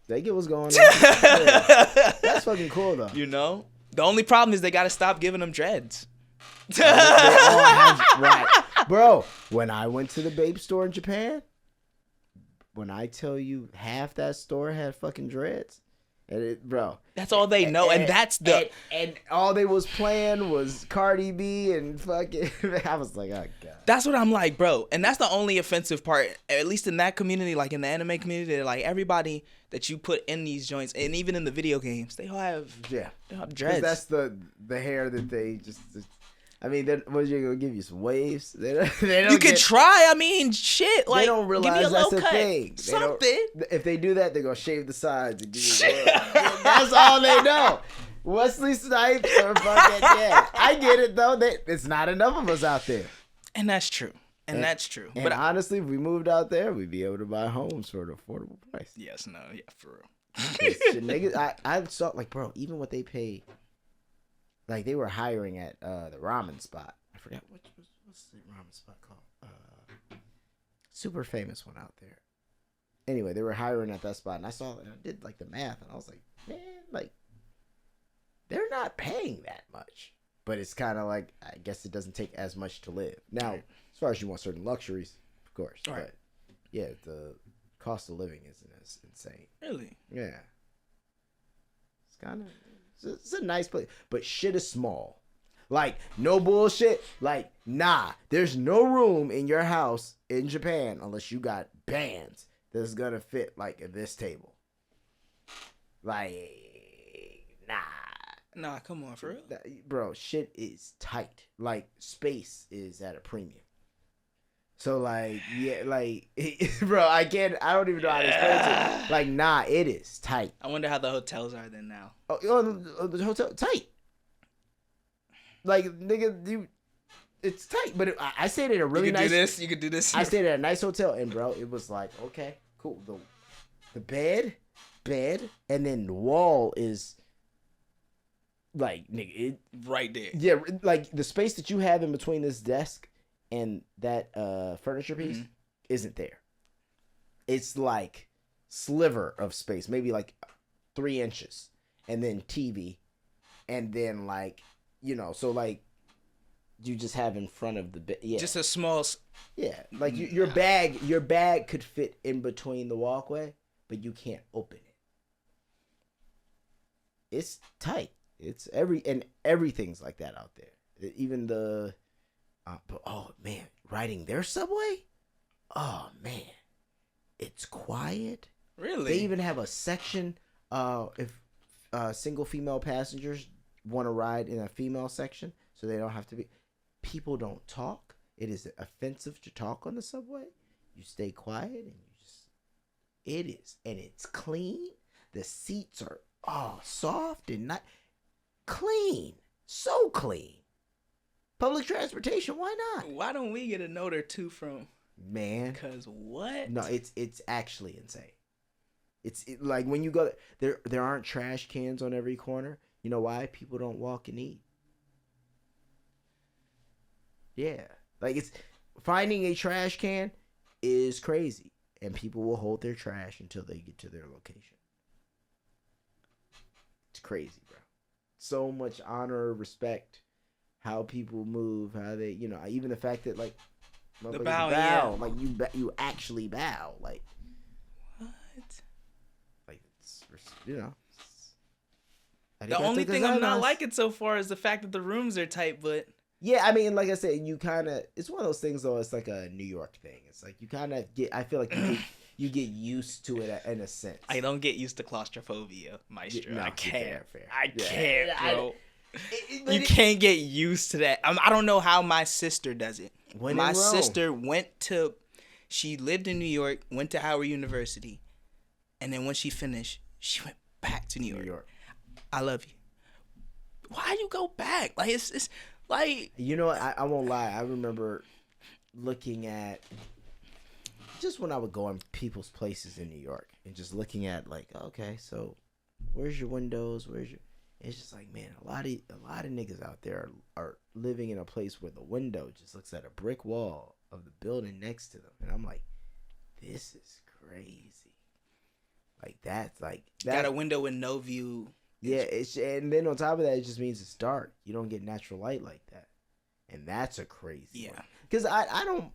They get what's going on. Yeah. That's fucking cool though. The only problem is they gotta stop giving them dreads. Right. Bro, when I went to the Babe store in Japan, when I tell you half that store had fucking dreads, bro. That's all they know, and that's and all they was playing was Cardi B and fucking. I was like, oh God. That's what I'm like, bro, and that's the only offensive part. At least in that community, like in the anime community, like everybody that you put in these joints, and even in the video games, they all have dreads. That's the hair that they just. I mean, what are you gonna give you some waves? They don't you could try. I mean, shit. Like, they don't realize that's a thing. Something. If they do that, they're gonna shave the sides and give you. That's all they know. Wesley Snipes or fucking I get it though. It's not enough of us out there. And that's true. And that's true. But honestly, if we moved out there, we'd be able to buy homes for an affordable price. Yes. No. Yeah. For real. Niggas, I saw bro, even what they pay. Like, they were hiring at the ramen spot. I forgot what's the ramen spot called? super famous one out there. Anyway, they were hiring at that spot, and I saw, and I did like the math, and I was like, man, like they're not paying that much. But it's kind of like, I guess it doesn't take as much to live. Now, as far as you want certain luxuries, of course. Right. But yeah, the cost of living isn't as insane. Really? Yeah. It's kind of, it's a nice place. But shit is small. Like, no bullshit. Like, nah. There's no room in your house in Japan unless you got bands that's going to fit, like, this table. Like, nah. Nah, come on, for real? Bro, shit is tight. Like, space is at a premium. So, like, yeah, like, bro, I don't even know how to explain it. Like, nah, it is tight. I wonder how the hotels are then now. Oh, the hotel, tight. Like, nigga, it's tight. But I stayed at a really nice... You could do this. I stayed at a nice hotel, and, bro, it was like, okay, cool. The bed, and then the wall is... Like, nigga, right there. Yeah, like the space that you have in between this desk and that furniture piece isn't there. It's like sliver of space, maybe like 3 inches, and then TV, and then like, you know, so like you just have in front of the bed. Yeah, just a small. Yeah, like your bag could fit in between the walkway, but you can't open it. It's tight. It's everything's like that out there. Even the, but oh man, riding their subway, oh man, it's quiet. Really? They even have a section. If single female passengers want to ride in a female section, so they don't have to be. People don't talk. It is offensive to talk on the subway. You stay quiet and you just. It is, and it's clean. The seats are soft and not. Clean. So clean. Public transportation, why not? Why don't we get a note or two from... Man. Because what? No, it's actually insane. It's like when you go... There aren't trash cans on every corner. You know why? People don't walk and eat. Yeah. Like, it's... Finding a trash can is crazy. And people will hold their trash until they get to their location. It's crazy, bro. So much honor, respect, how people move, how they, you know, even the fact that like the bow, yeah, like you actually bow, like what? Like it's, you know. The only thing I'm not liking so far is the fact that the rooms are tight, but yeah, I mean, like I said, you kind of, it's one of those things though. It's like a New York thing. It's like you kind of get. I feel like you get used to it in a sense. I don't get used to claustrophobia, Maestro. No, I can't. Fair. I can't, bro. You can't get used to that. I don't know how my sister does it. My sister she lived in New York, went to Howard University, and then when she finished, she went back to New York. I love you. Why you go back? Like it's like, you know what? I won't lie. I remember looking at. Just when I would go in people's places in New York and just looking at like, okay, so where's your windows? It's just like, man, a lot of niggas out there are living in a place where the window just looks at a brick wall of the building next to them. And I'm like, this is crazy. Like that's like that. Got a window with no view. Yeah, and then on top of that, it just means it's dark. You don't get natural light like that. And that's a crazy one. Because I don't...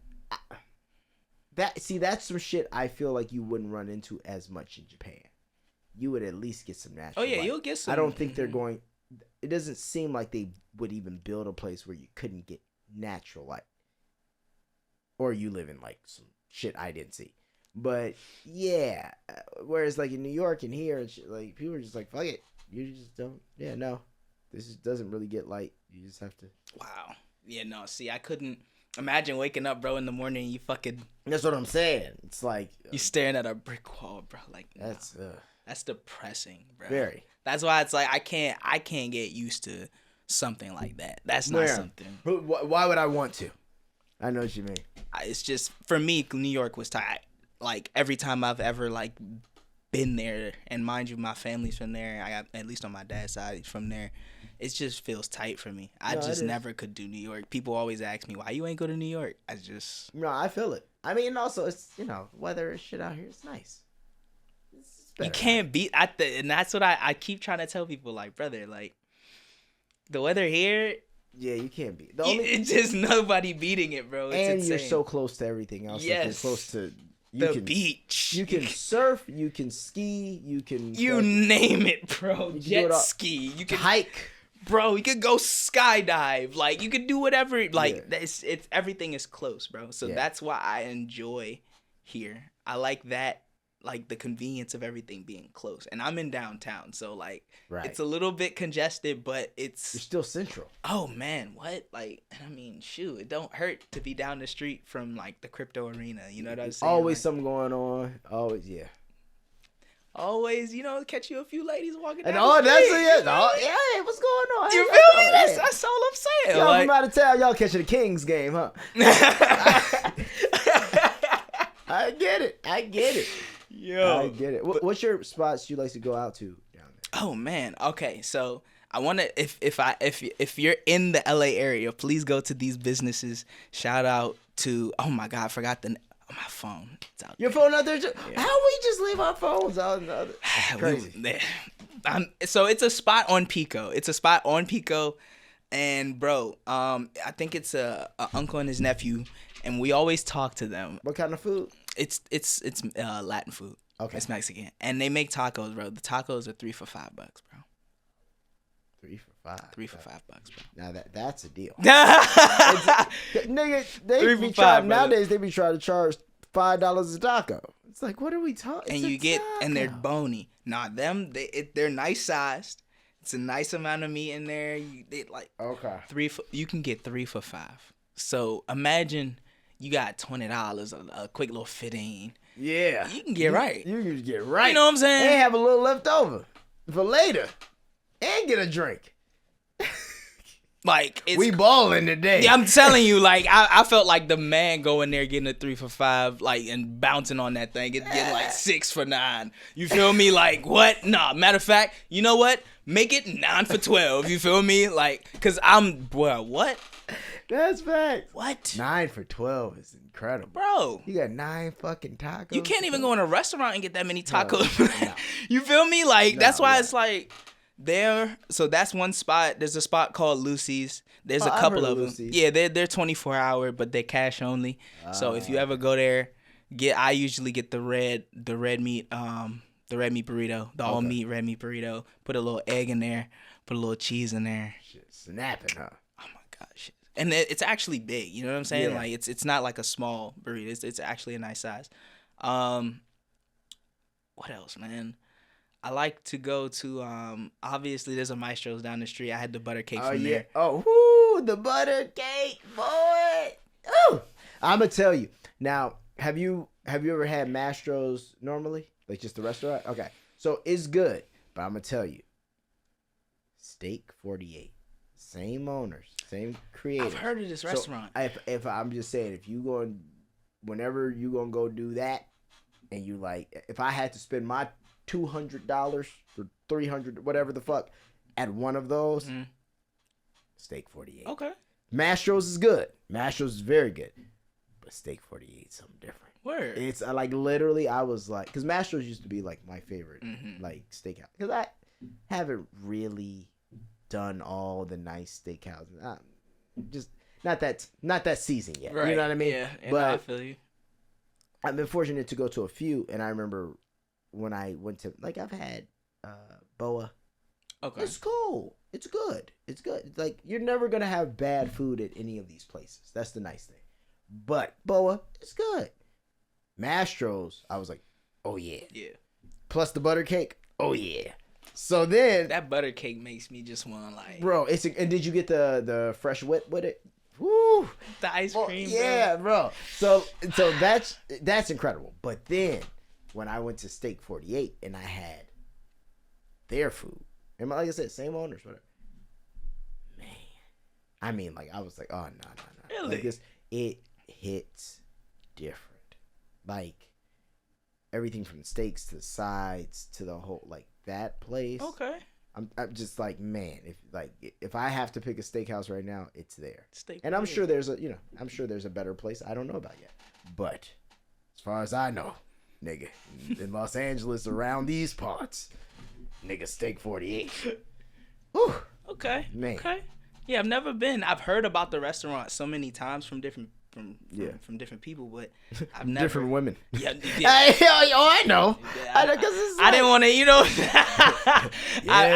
that's some shit I feel like you wouldn't run into as much in Japan. You would at least get some natural light. You'll get some. I don't think they're going... It doesn't seem like they would even build a place where you couldn't get natural light. Or you live in, like, some shit I didn't see. But, yeah. Whereas, like, in New York and here, and shit, like, people are just like, fuck it. You just don't... Yeah, no. This just doesn't really get light. You just have to... Wow. Yeah, no. See, I couldn't... Imagine waking up, bro, in the morning and you fucking... That's what I'm saying. It's like... You staring at a brick wall, bro. Like, that's depressing, bro. Very. That's why it's like, I can't get used to something like that. That's not something... Why would I want to? I know what you mean. It's just... For me, New York was tight. Like, every time I've ever, like, been there, and mind you, my family's from there. I got, at least on my dad's side, from there. It just feels tight for me. I just never could do New York. People always ask me, why you ain't go to New York? No, I feel it. I mean, also it's weather shit out here. It's nice. You can't beat and that's what I keep trying to tell people. Like, brother, like the weather here. Yeah, you can't beat. It's just nobody beating it, bro. It's and insane. You're so close to everything else. Yes, like you're close to the beach. You can surf. You can ski. You can. You name it, bro. Jet ski. You can hike. Bro, you could go skydive. Like, you could do whatever. Like, it's everything is close, bro. So that's why I enjoy here. I like that, like, the convenience of everything being close. And I'm in downtown, so, like, it's a little bit congested, but it's... You're still central. Oh, man, what? Like, I mean, shoot, it don't hurt to be down the street from, like, the crypto arena. You know what I'm saying? Always like, something going on. Always, yeah. Always, catch you a few ladies walking down and the street. That's it. Hey, what's going on? You feel me? That's all I'm saying. Y'all from out of town, y'all catching the Kings game, huh? I get it. Yo. I get it. What's your spots you like to go out to down there? Oh, man. Okay, so I want to, if you're in the LA area, please go to these businesses. Shout out to, oh my God, I forgot my phone. It's out. Your phone out there? How we just leave our phones out? Crazy. So it's a spot on Pico. And bro, I think it's a uncle and his nephew, and we always talk to them. What kind of food? It's Latin food. Okay. It's Mexican, and they make tacos, bro. The tacos are $3 for $5, bro. 3 for $5. $3 for $5, bro. Now that's a deal. Nigga, they be trying nowadays. They be trying to charge $5 a taco. It's like, what are we talking? And and they're bony. Nah, they're nice sized. It's a nice amount of meat in there. They like you can get 3 for $5. So imagine you got $20, a quick little 15. Yeah, you can get right. You can get right. You know what I'm saying? And have a little left over for later, and get a drink. Like, we balling today. Yeah, I'm telling you, like, I felt like the man going there getting a 3 for $5, like, and bouncing on that thing, getting like 6 for $9. You feel me? Like, what? Nah, matter of fact, you know what? Make it 9 for $12. You feel me? Like, cause what? That's facts. What? 9 for $12 is incredible, bro. You got 9 fucking tacos. You can't even go in a restaurant and get that many tacos. No. You feel me? Like, that's why it's like. So that's one spot. There's a spot called Lucy's. There's a couple of them. Lucy's. Yeah, they're 24-hour, but they're cash only. So if you ever go there, I usually get the red meat burrito, the all meat red meat burrito. Put a little egg in there, put a little cheese in there. Shit, snapping, huh? Oh my gosh. And it's actually big. You know what I'm saying? Yeah. Like it's not like a small burrito. It's actually a nice size. What else, man? I like to go to, obviously there's a Maestro's down the street. I had the butter cake from there. Oh, whoo, the butter cake, boy. Oh, I'm going to tell you. Now, have you ever had Maestro's normally? Like just the restaurant? Okay. So it's good, but I'm going to tell you. Steak 48. Same owners, same creators. I've heard of this restaurant. If I'm just saying, whenever you going to go do that, and you like, if I had to spend my $200 or $300, whatever the fuck, at one of those, steak 48. Okay. Maestro's is good. Maestro's is very good, but steak 48 is something different. Word. It's like literally, I was like, because Maestro's used to be like my favorite like steakhouse, because I haven't really done all the nice steakhouses. Just not that season yet. Right. You know what I mean? Yeah. But I feel you. I've been fortunate to go to a few, and I remember when I went to, like, I've had Boa. Okay. It's cool. It's good. Like, you're never going to have bad food at any of these places. That's the nice thing. But Boa, it's good. Maestro's, I was like, oh, yeah. Yeah. Plus the butter cake, oh, yeah. So then. That butter cake makes me just want to, like. Bro, and did you get the fresh whip with it? Woo! The ice cream, yeah, bro. So that's incredible. But then, when I went to Steak 48 and I had their food, and like I said, same owners, whatever. Man, I mean, like I was like, oh no. Really? Like it hits different. Like everything from the steaks to the sides to the whole, like that place. Okay. I'm just like, man, if I have to pick a steakhouse right now, it's there. And I'm sure there's a better place I don't know about yet. But as far as I know, nigga, in Los Angeles around these parts, nigga, Steak 48. Whew. Okay. Man. Okay. Yeah, I've never been. I've heard about the restaurant so many times from different people, but I've never. Different women. Yeah. I know. Yeah, I know, 'cause it's I didn't want to,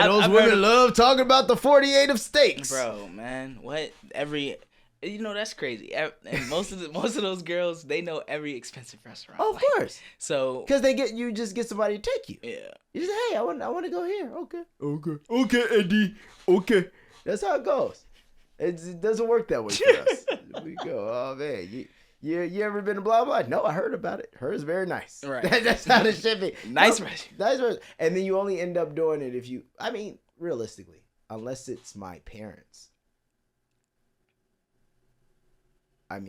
those women love talking about the 48 of steaks. Bro, man, what that's crazy. And most of those girls, they know every expensive restaurant. Of course. So because you just get somebody to take you. Yeah. You just hey, I want to go here. Okay, Eddie. Okay. That's how it goes. It doesn't work that way for us. We go, oh man, you ever been to blah blah? No, I heard about it. Heard it's very nice. Right. That's how it should be. Nice. And then you only end up doing it if realistically, unless it's my parents. I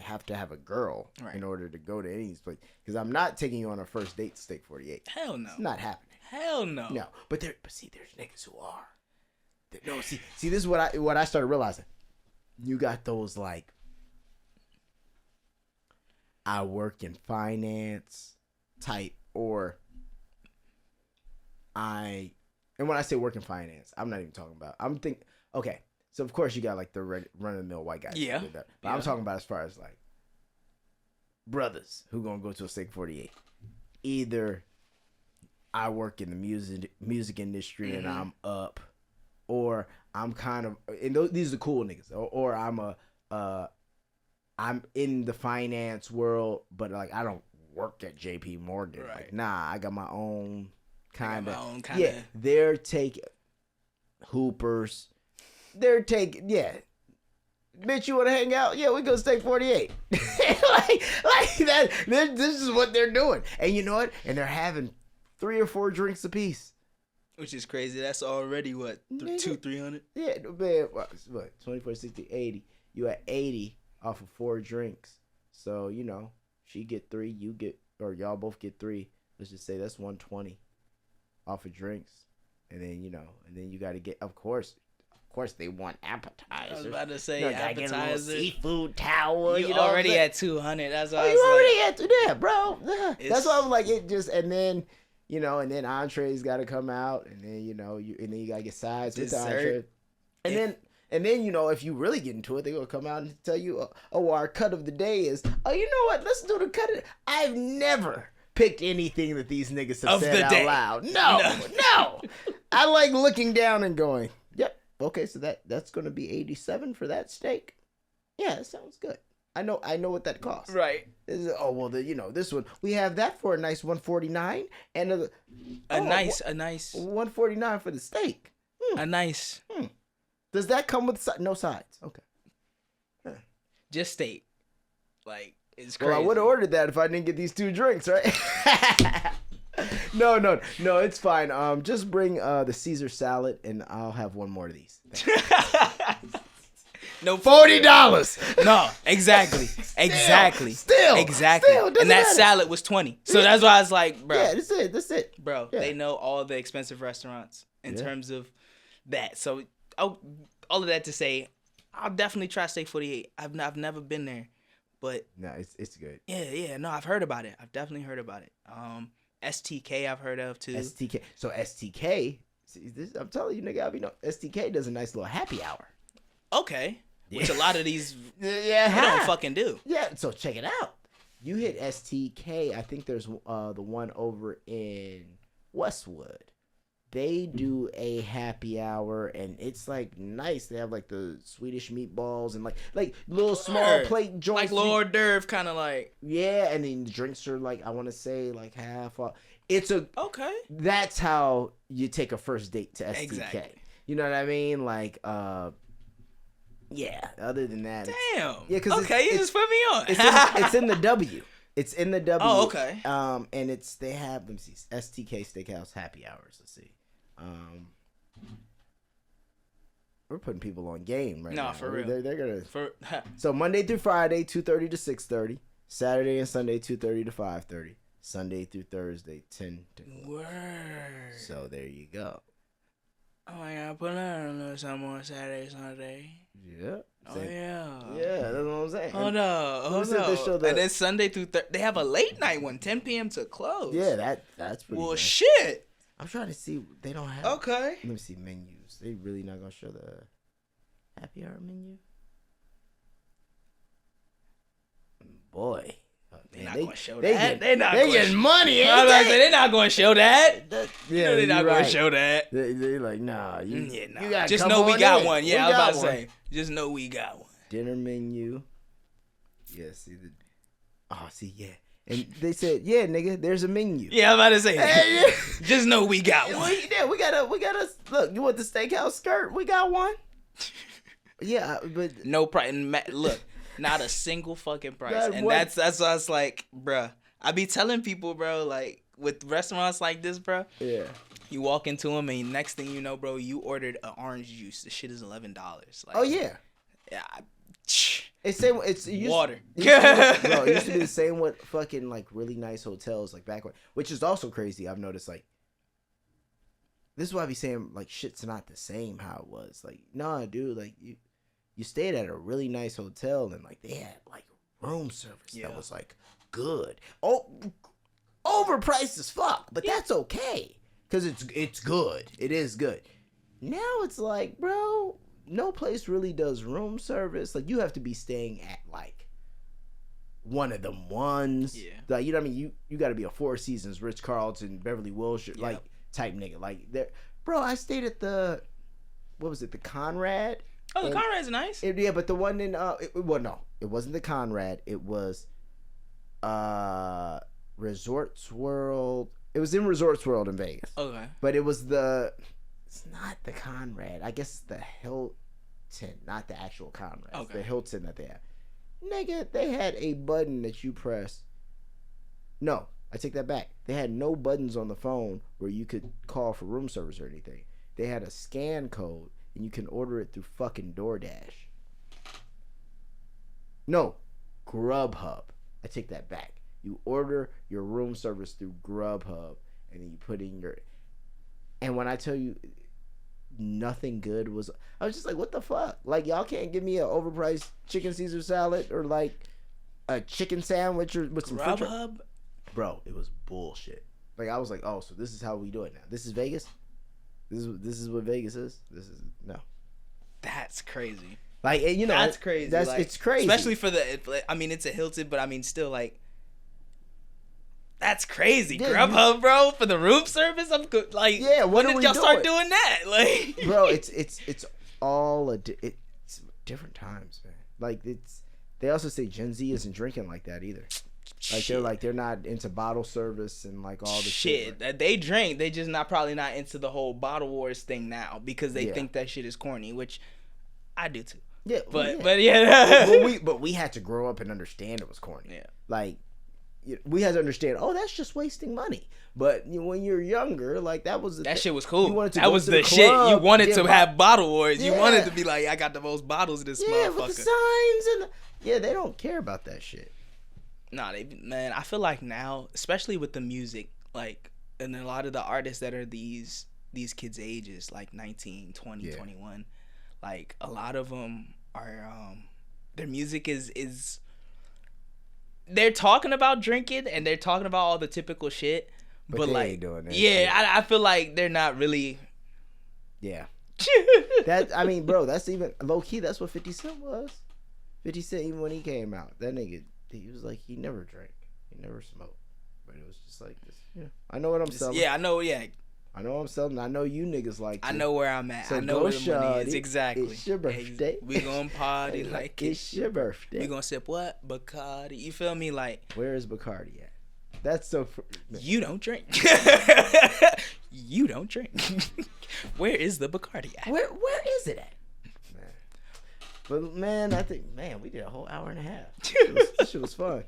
have to have a girl in order to go to any of these places because I'm not taking you on a first date to Steak 48. Hell no. It's not happening. Hell no. No, but see, there's niggas who are. No, see, this is what I started realizing. You got those like, I work in finance type, and when I say work in finance, I'm not even talking about. Okay, so of course you got like the run of the mill white guys. Yeah. But I'm talking about as far as like brothers who gonna go to a Steak 48. Either I work in the music industry and I'm up. Or I'm kind of, and these are the cool niggas. Or I'm in the finance world, but like I don't work at JP Morgan. Right. Like, nah, I got my own kind of. Yeah, they're taking hoopers. They're taking, bitch, you want to hang out? Yeah, we go Steak 48. like that. This is what they're doing, and you know what? And they're having 3 or 4 drinks apiece. Which is crazy. That's already what, 200-300? Yeah, man. What? 24, 60, 80. You at 80 off of 4 drinks. So, she get 3, you get, or y'all both get 3. Let's just say that's 120 off of drinks. And then, and then you got to get, of course, they want appetizers. I was about to say appetizers. Seafood tower. You already at 200. That's why you already at 200, bro. That's why I'm like, it just, and then, and then entrees got to come out, and then and then you gotta get sides with the entree, and then if you really get into it, they gonna come out and tell you, our cut of the day is, you know what? Let's do the cut. I've never picked anything that these niggas have said out loud. No. I like looking down and going, yep, okay, so that's gonna be 87 for that steak. Yeah, that sounds good. I know what that costs. Right. This one, we have that for a nice 149 and a nice 149 for the steak. A nice. Does that come with no sides? Okay. Just steak. Like, it's crazy. Well, I would have ordered that if I didn't get these 2 drinks, right? No, it's fine. Just bring the Caesar salad and I'll have 1 more of these. No, $40. No, exactly. Still. Exactly. And that salad was 20. So that's why I was like, bro. Yeah, that's it. Bro, they know all the expensive restaurants in terms of that. So all of that to say, I'll definitely try Steak 48. I've never been there, but no, it's good. Yeah. No, I've heard about it. I've definitely heard about it. STK I've heard of too. STK. So STK. See, I'm telling you, nigga, STK does a nice little happy hour. Okay. Which a lot of these they don't fucking do. Yeah, so check it out. You hit STK. I think there's the one over in Westwood. They do a happy hour, and it's like nice. They have like the Swedish meatballs and like little small plate joints, like low hors d'oeuvre, kind of like. Yeah, and then the drinks are like, I want to say like half off. Okay. That's how you take a first date to STK. Exactly. You know what I mean? Like yeah. Other than that, damn. Yeah, because you just put me on. It's in the W. It's in the W. Oh, okay. And they have, let me see, STK Steakhouse happy hours. Let's see. We're putting people on game right now. No, for real. They're gonna. So Monday through Friday, 2:30 to 6:30. Saturday and Sunday, 2:30 to 5:30. Sunday through Thursday, 10 to 4. Word. So there you go. Oh, I gotta put on something on Saturday, Sunday. Yeah. Oh, yeah. Yeah, that's what I'm saying. Hold up. And then Sunday through they have a late night one, 10 p.m. to close. Yeah, that's pretty Well, nice. shit. I'm trying to see. They don't have. Okay. Let me see menus. They really not gonna show the happy hour menu. Boy. They're not going to show that. They're getting money, ain't they? They're not going to show that. Yeah, they're not going to show that. They're like, nah. You gotta just come know we on got in. one. Yeah, I was about to say. Just know we got one. Dinner menu. Yeah, see the. Oh, see, yeah. And they said, yeah, nigga, there's a menu. Yeah, I was about to say. Hey, yeah. Just know we got one. We got a. Look, you want the steakhouse skirt? We got one. Yeah, but no price. Look. Not a single fucking price. And what? that's why it's like, bruh. I be telling people, bro, like, with restaurants like this, bro. Yeah. You walk into them and next thing you know, bro, you ordered an orange juice. The shit is $11. Like, oh, yeah. Yeah. It's water. It used to be the same with fucking, like, really nice hotels, like, back when. Which is also crazy. I've noticed, like, this is why I be saying, like, shit's not the same how it was. Like, nah, dude, like, you stayed at a really nice hotel and like they had like room service that was like good. Oh, overpriced as fuck, but that's okay because it's good. It is good. Now it's like, bro, no place really does room service. Like you have to be staying at like one of them ones. Yeah. Like you know what I mean? You got to be a Four Seasons, Ritz Carlton, Beverly Wilshire like type nigga. Like there, bro. I stayed at the the Conrad. Oh, the Conrad's nice. Yeah, but the one in it wasn't the Conrad. It was Resorts World. It was in Resorts World in Vegas. Okay. But it's not the Conrad. I guess it's the Hilton, not the actual Conrad. Okay. It's the Hilton that they have. Nigga, they had a button that you press. No, I take that back. They had no buttons on the phone where you could call for room service or anything. They had a scan code. And you can order it through fucking DoorDash. No, Grubhub. I take that back. You order your room service through Grubhub, and then you put in your. And when I tell you, nothing good was. I was just like, what the fuck? Like y'all can't give me an overpriced chicken Caesar salad or like a chicken sandwich or with some Grubhub. Bro, it was bullshit. Like I was like, oh, so this is how we do it now. This is Vegas. This is what Vegas is. This is no. That's crazy. Like you know, that's crazy. It's crazy, especially for the. I mean, it's a Hilton, but I mean, still like. That's crazy, yeah, Grubhub, bro, for the room service. I'm good. Like, yeah, when did y'all start doing that? Like, bro, it's all it's different times, man. Like they also say Gen Z isn't drinking like that either. Like they're not into bottle service and like all the shit. Right? They drink. They just probably not into the whole bottle wars thing now because they think that shit is corny, which I do too. Yeah, but we had to grow up and understand it was corny. Yeah, like we had to understand. Oh, that's just wasting money. But when you're younger, like that shit was cool. That was the shit. You wanted to have bottle wars. You wanted to be like, I got the most bottles of this motherfucker. Yeah, with the signs and they don't care about that shit. Nah, man, I feel like now, especially with the music, like, and a lot of the artists that are these kids' ages, like 19, 20, 21, like, a lot of them are, their music is, they're talking about drinking, and they're talking about all the typical shit, but they like, ain't doing that shit. I feel like they're not really. Yeah. I mean, bro, that's even, low-key, that's what 50 Cent was. 50 Cent, even when he came out, that nigga, he was like, he never drank, he never smoked, but it was just like this. Yeah, I know what I'm selling. Yeah, I know. Yeah, I know what I'm selling. I know you niggas like. I know where I'm at. So I know where the money is. Exactly. It's your birthday. We gonna party like it's your birthday. We gonna sip what? Bacardi. You feel me? Like, where is Bacardi at? That's so. You don't drink. You don't drink. Where is the Bacardi at? Where is it at? But man, I think we did a whole hour and a half. This shit was fun.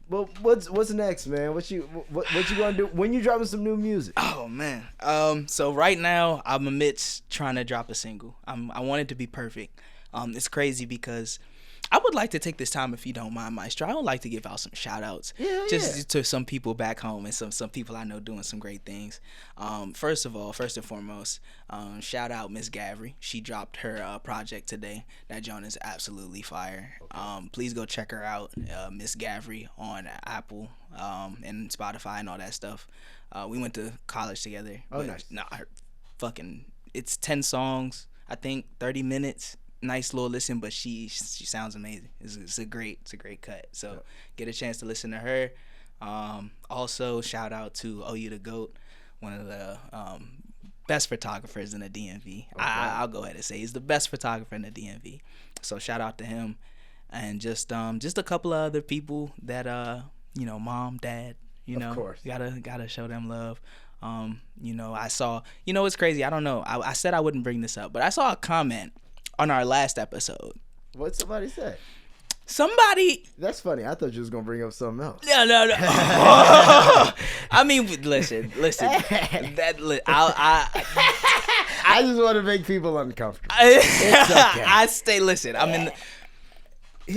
Well, what's next, man? What you gonna do when you dropping some new music? Oh man. So right now I'm amidst trying to drop a single. I want it to be perfect. It's crazy because I would like to take this time, if you don't mind, Maestro. I would like to give out some shout outs to some people back home and some people I know doing some great things. First and foremost, shout out Miss Gavry. She dropped her project today. That joint is absolutely fire. Okay. Please go check her out, Miss Gavry, on Apple and Spotify and all that stuff. We went to college together. Oh, nice. It's 10 songs, I think, 30 minutes. Nice little listen, but she sounds amazing. It's a great cut. So get a chance to listen to her. Also, shout out to OU the GOAT, one of the best photographers in the DMV. Okay. I'll go ahead and say he's the best photographer in the DMV. So shout out to him, and just a couple of other people that mom, dad, of course, gotta show them love. I saw, it's crazy. I don't know. I said I wouldn't bring this up, but I saw a comment on our last episode. What'd somebody say? That's funny. I thought you was gonna bring up something else. No. I mean, listen. I just want to make people uncomfortable. It's okay. Listen. I'm in.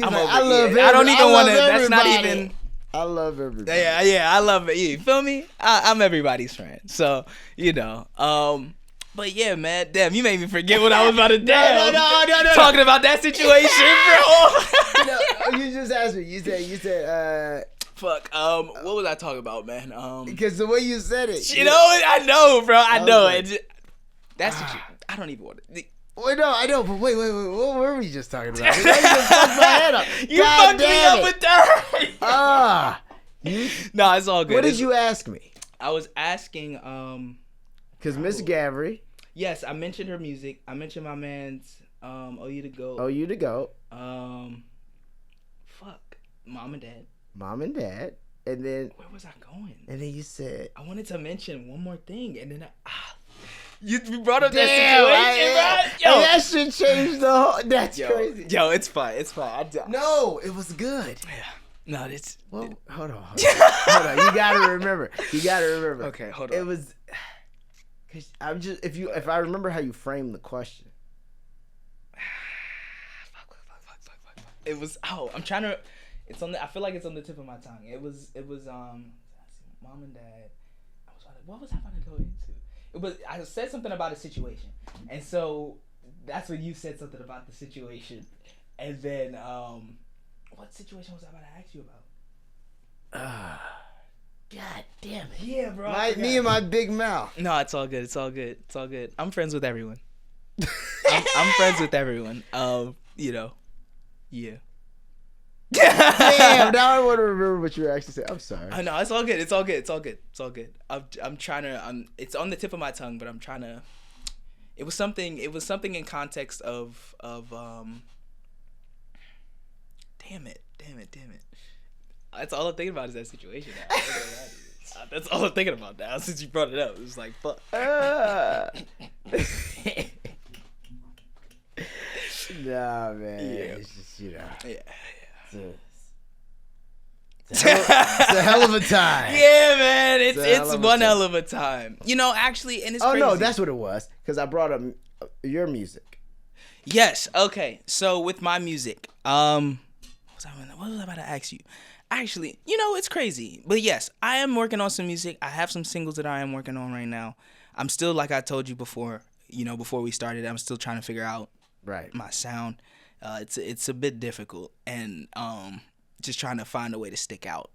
I love everybody. I don't even want to. That's not even. I love everybody. Yeah. I love it. You feel me? I'm everybody's friend. So But yeah, man, damn, you made me forget what I was about to do. No. Talking about that situation, bro. You just asked me. You said. Fuck. What was I talking about, man? Because the way you said it. I know, bro. I know. That's what I don't even want to. Wait, no, I know, but wait. What were we just talking about? You just fucked my head up. You fucked me up with that. No, it's all good. What did you ask me? I was asking, because Miss Gavry. Yes, I mentioned her music. I mentioned my man's OU to Go. OU to Go. Fuck. Mom and Dad. And then where was I going? And then you said I wanted to mention one more thing, and then you brought up that situation, bro. Yo, that should change the whole. That's crazy. Yo, it's fine. No, it was good. Yeah. No, it's. Well, hold on. You gotta remember. Okay, hold on. It was. Cause I'm just if I remember how you framed the question. Fuck. It was I'm trying to. It's on the. I feel like it's on the tip of my tongue. It was Mom and Dad. What was I about to go into? I said something about a situation, and so that's when you said something about the situation, and then what situation was I about to ask you about? God damn it! Yeah, bro. Me and my big mouth. No, it's all good. I'm friends with everyone. I'm friends with everyone. Yeah. Damn! Now I want to remember what you were actually saying. I'm sorry. I know it's all good. I'm trying to. It's on the tip of my tongue, but I'm trying to. It was something in context of. Damn it. That's all I'm thinking about is that situation now. That's all I'm thinking about now since you brought it up. It was like, fuck. Nah, man. Yeah. It's just, Yeah. It's a hell of a time. Yeah, man. It's one hell of a time. Actually, and it's crazy. Oh, no, that's what it was. Because I brought up your music. Yes. Okay. So with my music, what was I about to ask you? Actually, it's crazy. But yes, I am working on some music. I have some singles that I am working on right now. I'm still, like I told you before, before we started, I'm still trying to figure out my sound. It's a bit difficult, and just trying to find a way to stick out.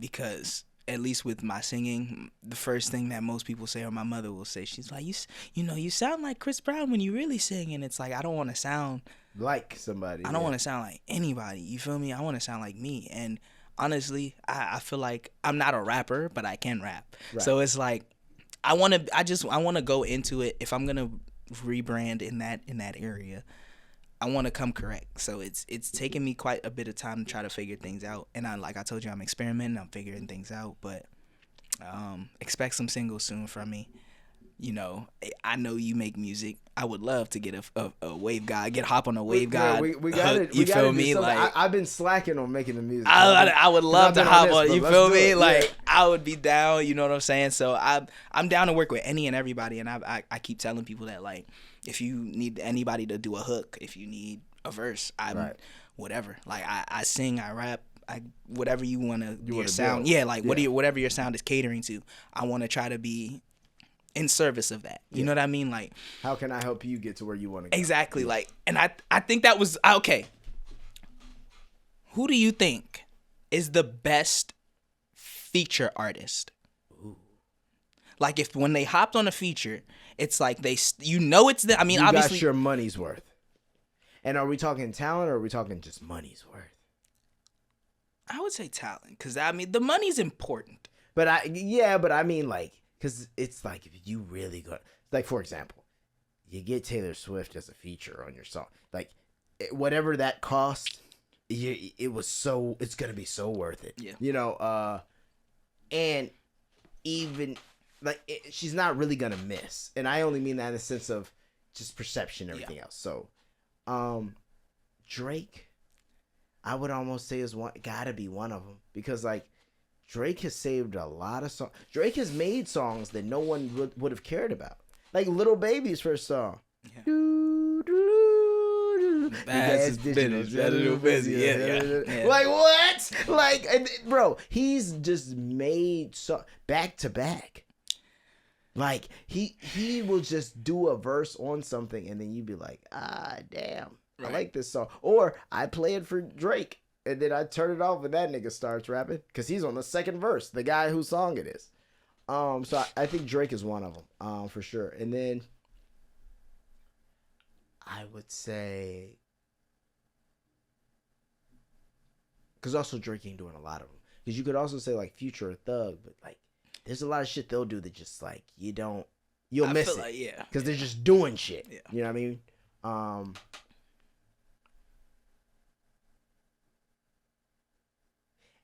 Because at least with my singing, the first thing that most people say, or my mother will say, she's like, you sound like Chris Brown when you really sing. And it's like, I don't want to sound like somebody. I don't want to sound like anybody. You feel me? I want to sound like me. And honestly, I feel like I'm not a rapper, but I can rap. Right. So it's like, I want to go into it. If I'm going to rebrand in that area, I want to come correct. So it's taken me quite a bit of time to try to figure things out. And like I told you, I'm experimenting. I'm figuring things out. But expect some singles soon from me. I know you make music. I would love to get a wave guy, hop on a wave guy. We got you feel me? Like I've been slacking on making the music. I would love to hop on. You feel me? Like I would be down. You know what I'm saying? So I'm down to work with any and everybody. And I keep telling people that, like, if you need anybody to do a hook, if you need a verse, whatever. Like I sing, I rap, whatever you want to your sound. Yeah, like whatever your sound is catering to. I want to try to be in service of that. You know what I mean? Like, how can I help you get to where you want to go? Exactly. Yeah. Like, and I think that was okay. Who do you think is the best feature artist? Ooh. Like, if when they hopped on a feature, it's like it's the. I mean, obviously, got your money's worth. And are we talking talent or are we talking just money's worth? I would say talent, because I mean the money's important. But I mean, like, because it's like if you really go, like, for example, you get Taylor Swift as a feature on your song, like whatever that cost, it's gonna be so worth it. Yeah. You know, and even like she's not really gonna miss, and I only mean that in the sense of just perception and everything else. So, Drake, I would almost say gotta be one of them, because like Drake has saved a lot of songs. Drake has made songs that no one would have cared about, like Lil Baby's first song. Yeah. That's business. Yeah. Like what? Like, bro, he's just made back to back. Like he will just do a verse on something, and then you'd be like, damn. Right. I like this song. Or I play it for Drake, and then I turn it off when that nigga starts rapping, because he's on the second verse, the guy whose song it is. So I think Drake is one of them, for sure. And then I would say, because also Drake ain't doing a lot of them. Because you could also say like Future or Thug, but like there's a lot of shit they'll do that just like you'll miss it. Like, because they're just doing shit. Yeah. You know what I mean?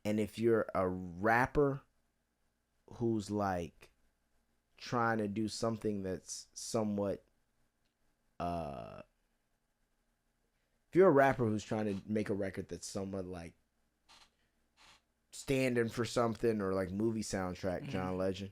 And if you're a rapper who's like trying to do something that's somewhat, if you're a rapper who's trying to make a record that's somewhat like standing for something, or like movie soundtrack, John Legend.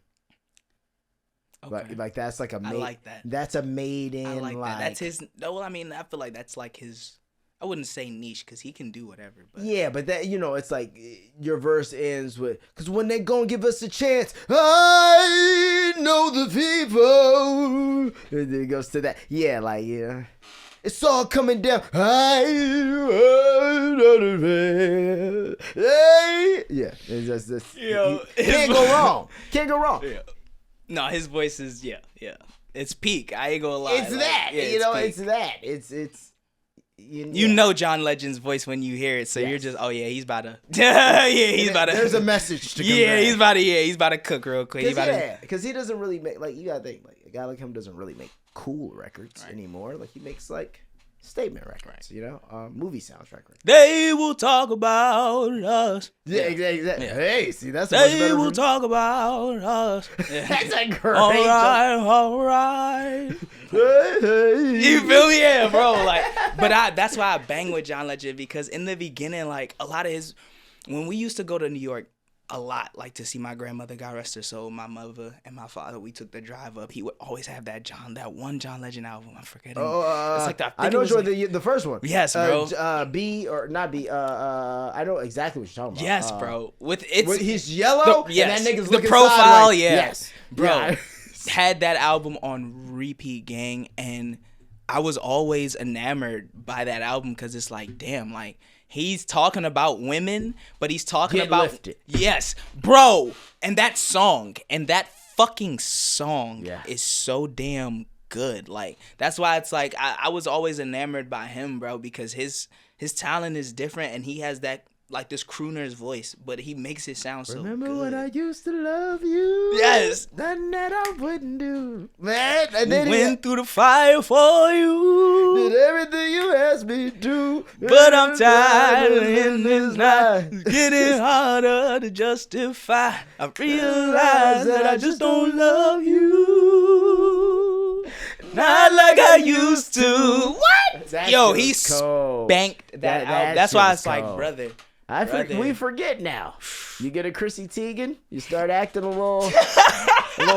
Okay. Like that's like I like that. That's a made in. I like that. That's his. Well, I mean, I feel like that's like his. I wouldn't say niche, because he can do whatever. But yeah, but that, it's like your verse ends with, because when they gonna give us a chance, I know the people. It goes to that. Yeah, like, yeah. It's all coming down. Yeah, it's just can't go wrong. Can't go wrong. Yeah. No, his voice is, it's peak. I ain't gonna lie. It's like, that. It's that. It's. You know John Legend's voice when you hear it, so you're just, he's about to, he's about to. There's a message to convey. He's about to cook real quick. Because he doesn't really make, like, you gotta think, like, a guy like him doesn't really make cool records anymore. Like, he makes like statement records, movie soundtrack records. They will talk about us. Yeah, exactly. Yeah. Hey, see, that's they will talk about us. Yeah. That's a great. All right. You feel me? Yeah, bro. Like, but that's why I bang with John Legend, because in the beginning, like, a lot of when we used to go to New York a lot, like, to see my grandmother, God rest her soul, my mother and my father, we took the drive up. He would always have that one John Legend album. I'm forgetting. It's like I know the first one. Yes, bro. B or not B. I know exactly what you're talking about. Yes, bro. He's yellow. And that nigga's looking profile. Sideways. Yes, bro. Yeah. Had that album on repeat, gang, and I was always enamored by that album, because it's like, damn, like, he's talking about women, but he's talking about lifted. Yes, bro. And that fucking song is so damn good. Like, that's why it's like I was always enamored by him, bro, because his talent is different, and he has that, like, this crooner's voice, but he makes it sound so Remember good. When I used to love you? Yes. Nothing that I wouldn't do. Man, and then went through the fire for you. Did everything you asked me to. But I'm tired in this life. Getting harder to justify. I realize that I just don't love you. Not like I used to. What? Yo, he spanked that out. That's why it's like, brother. We forget now. You get a Chrissy Teigen, you start acting a little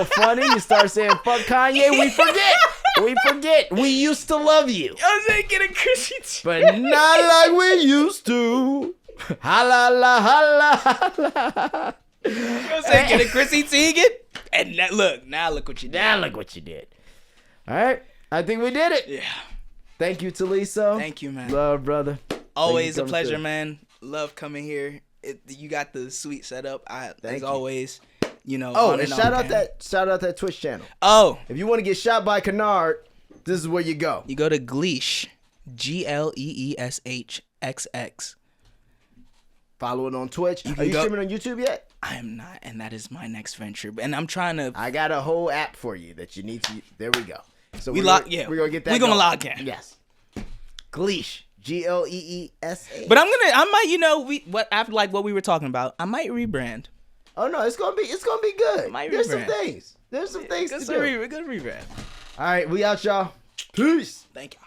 funny. You start saying "fuck Kanye." We forget. We forget. We used to love you. I was saying get a Chrissy Teigen. But not like we used to. Holla, la, holla, holla. I was saying get a Chrissy Teigen. And now look what you did. Now look what you did. All right. I think we did it. Yeah. Thank you, Thuliso. Thank you, man. Love, brother. Always a pleasure, man. Love coming here. You got the sweet setup. As always, you know. Oh, and shout out that Twitch channel. Oh, if you want to get shot by Kenard, this is where you go. You go to Gleesh, GLEESHXX. Follow it on Twitch. Are you streaming on YouTube yet? I am not, and that is my next venture. And I'm trying to. I got a whole app for you that you need to. There we go. So we're gonna get that. We're gonna log in. Yes. Gleesh. GLEESH. But I might, after like what we were talking about, I might rebrand. Oh no, it's gonna be good. There's some things to do. Good rebrand. All right, we out, y'all. Peace. Thank y'all.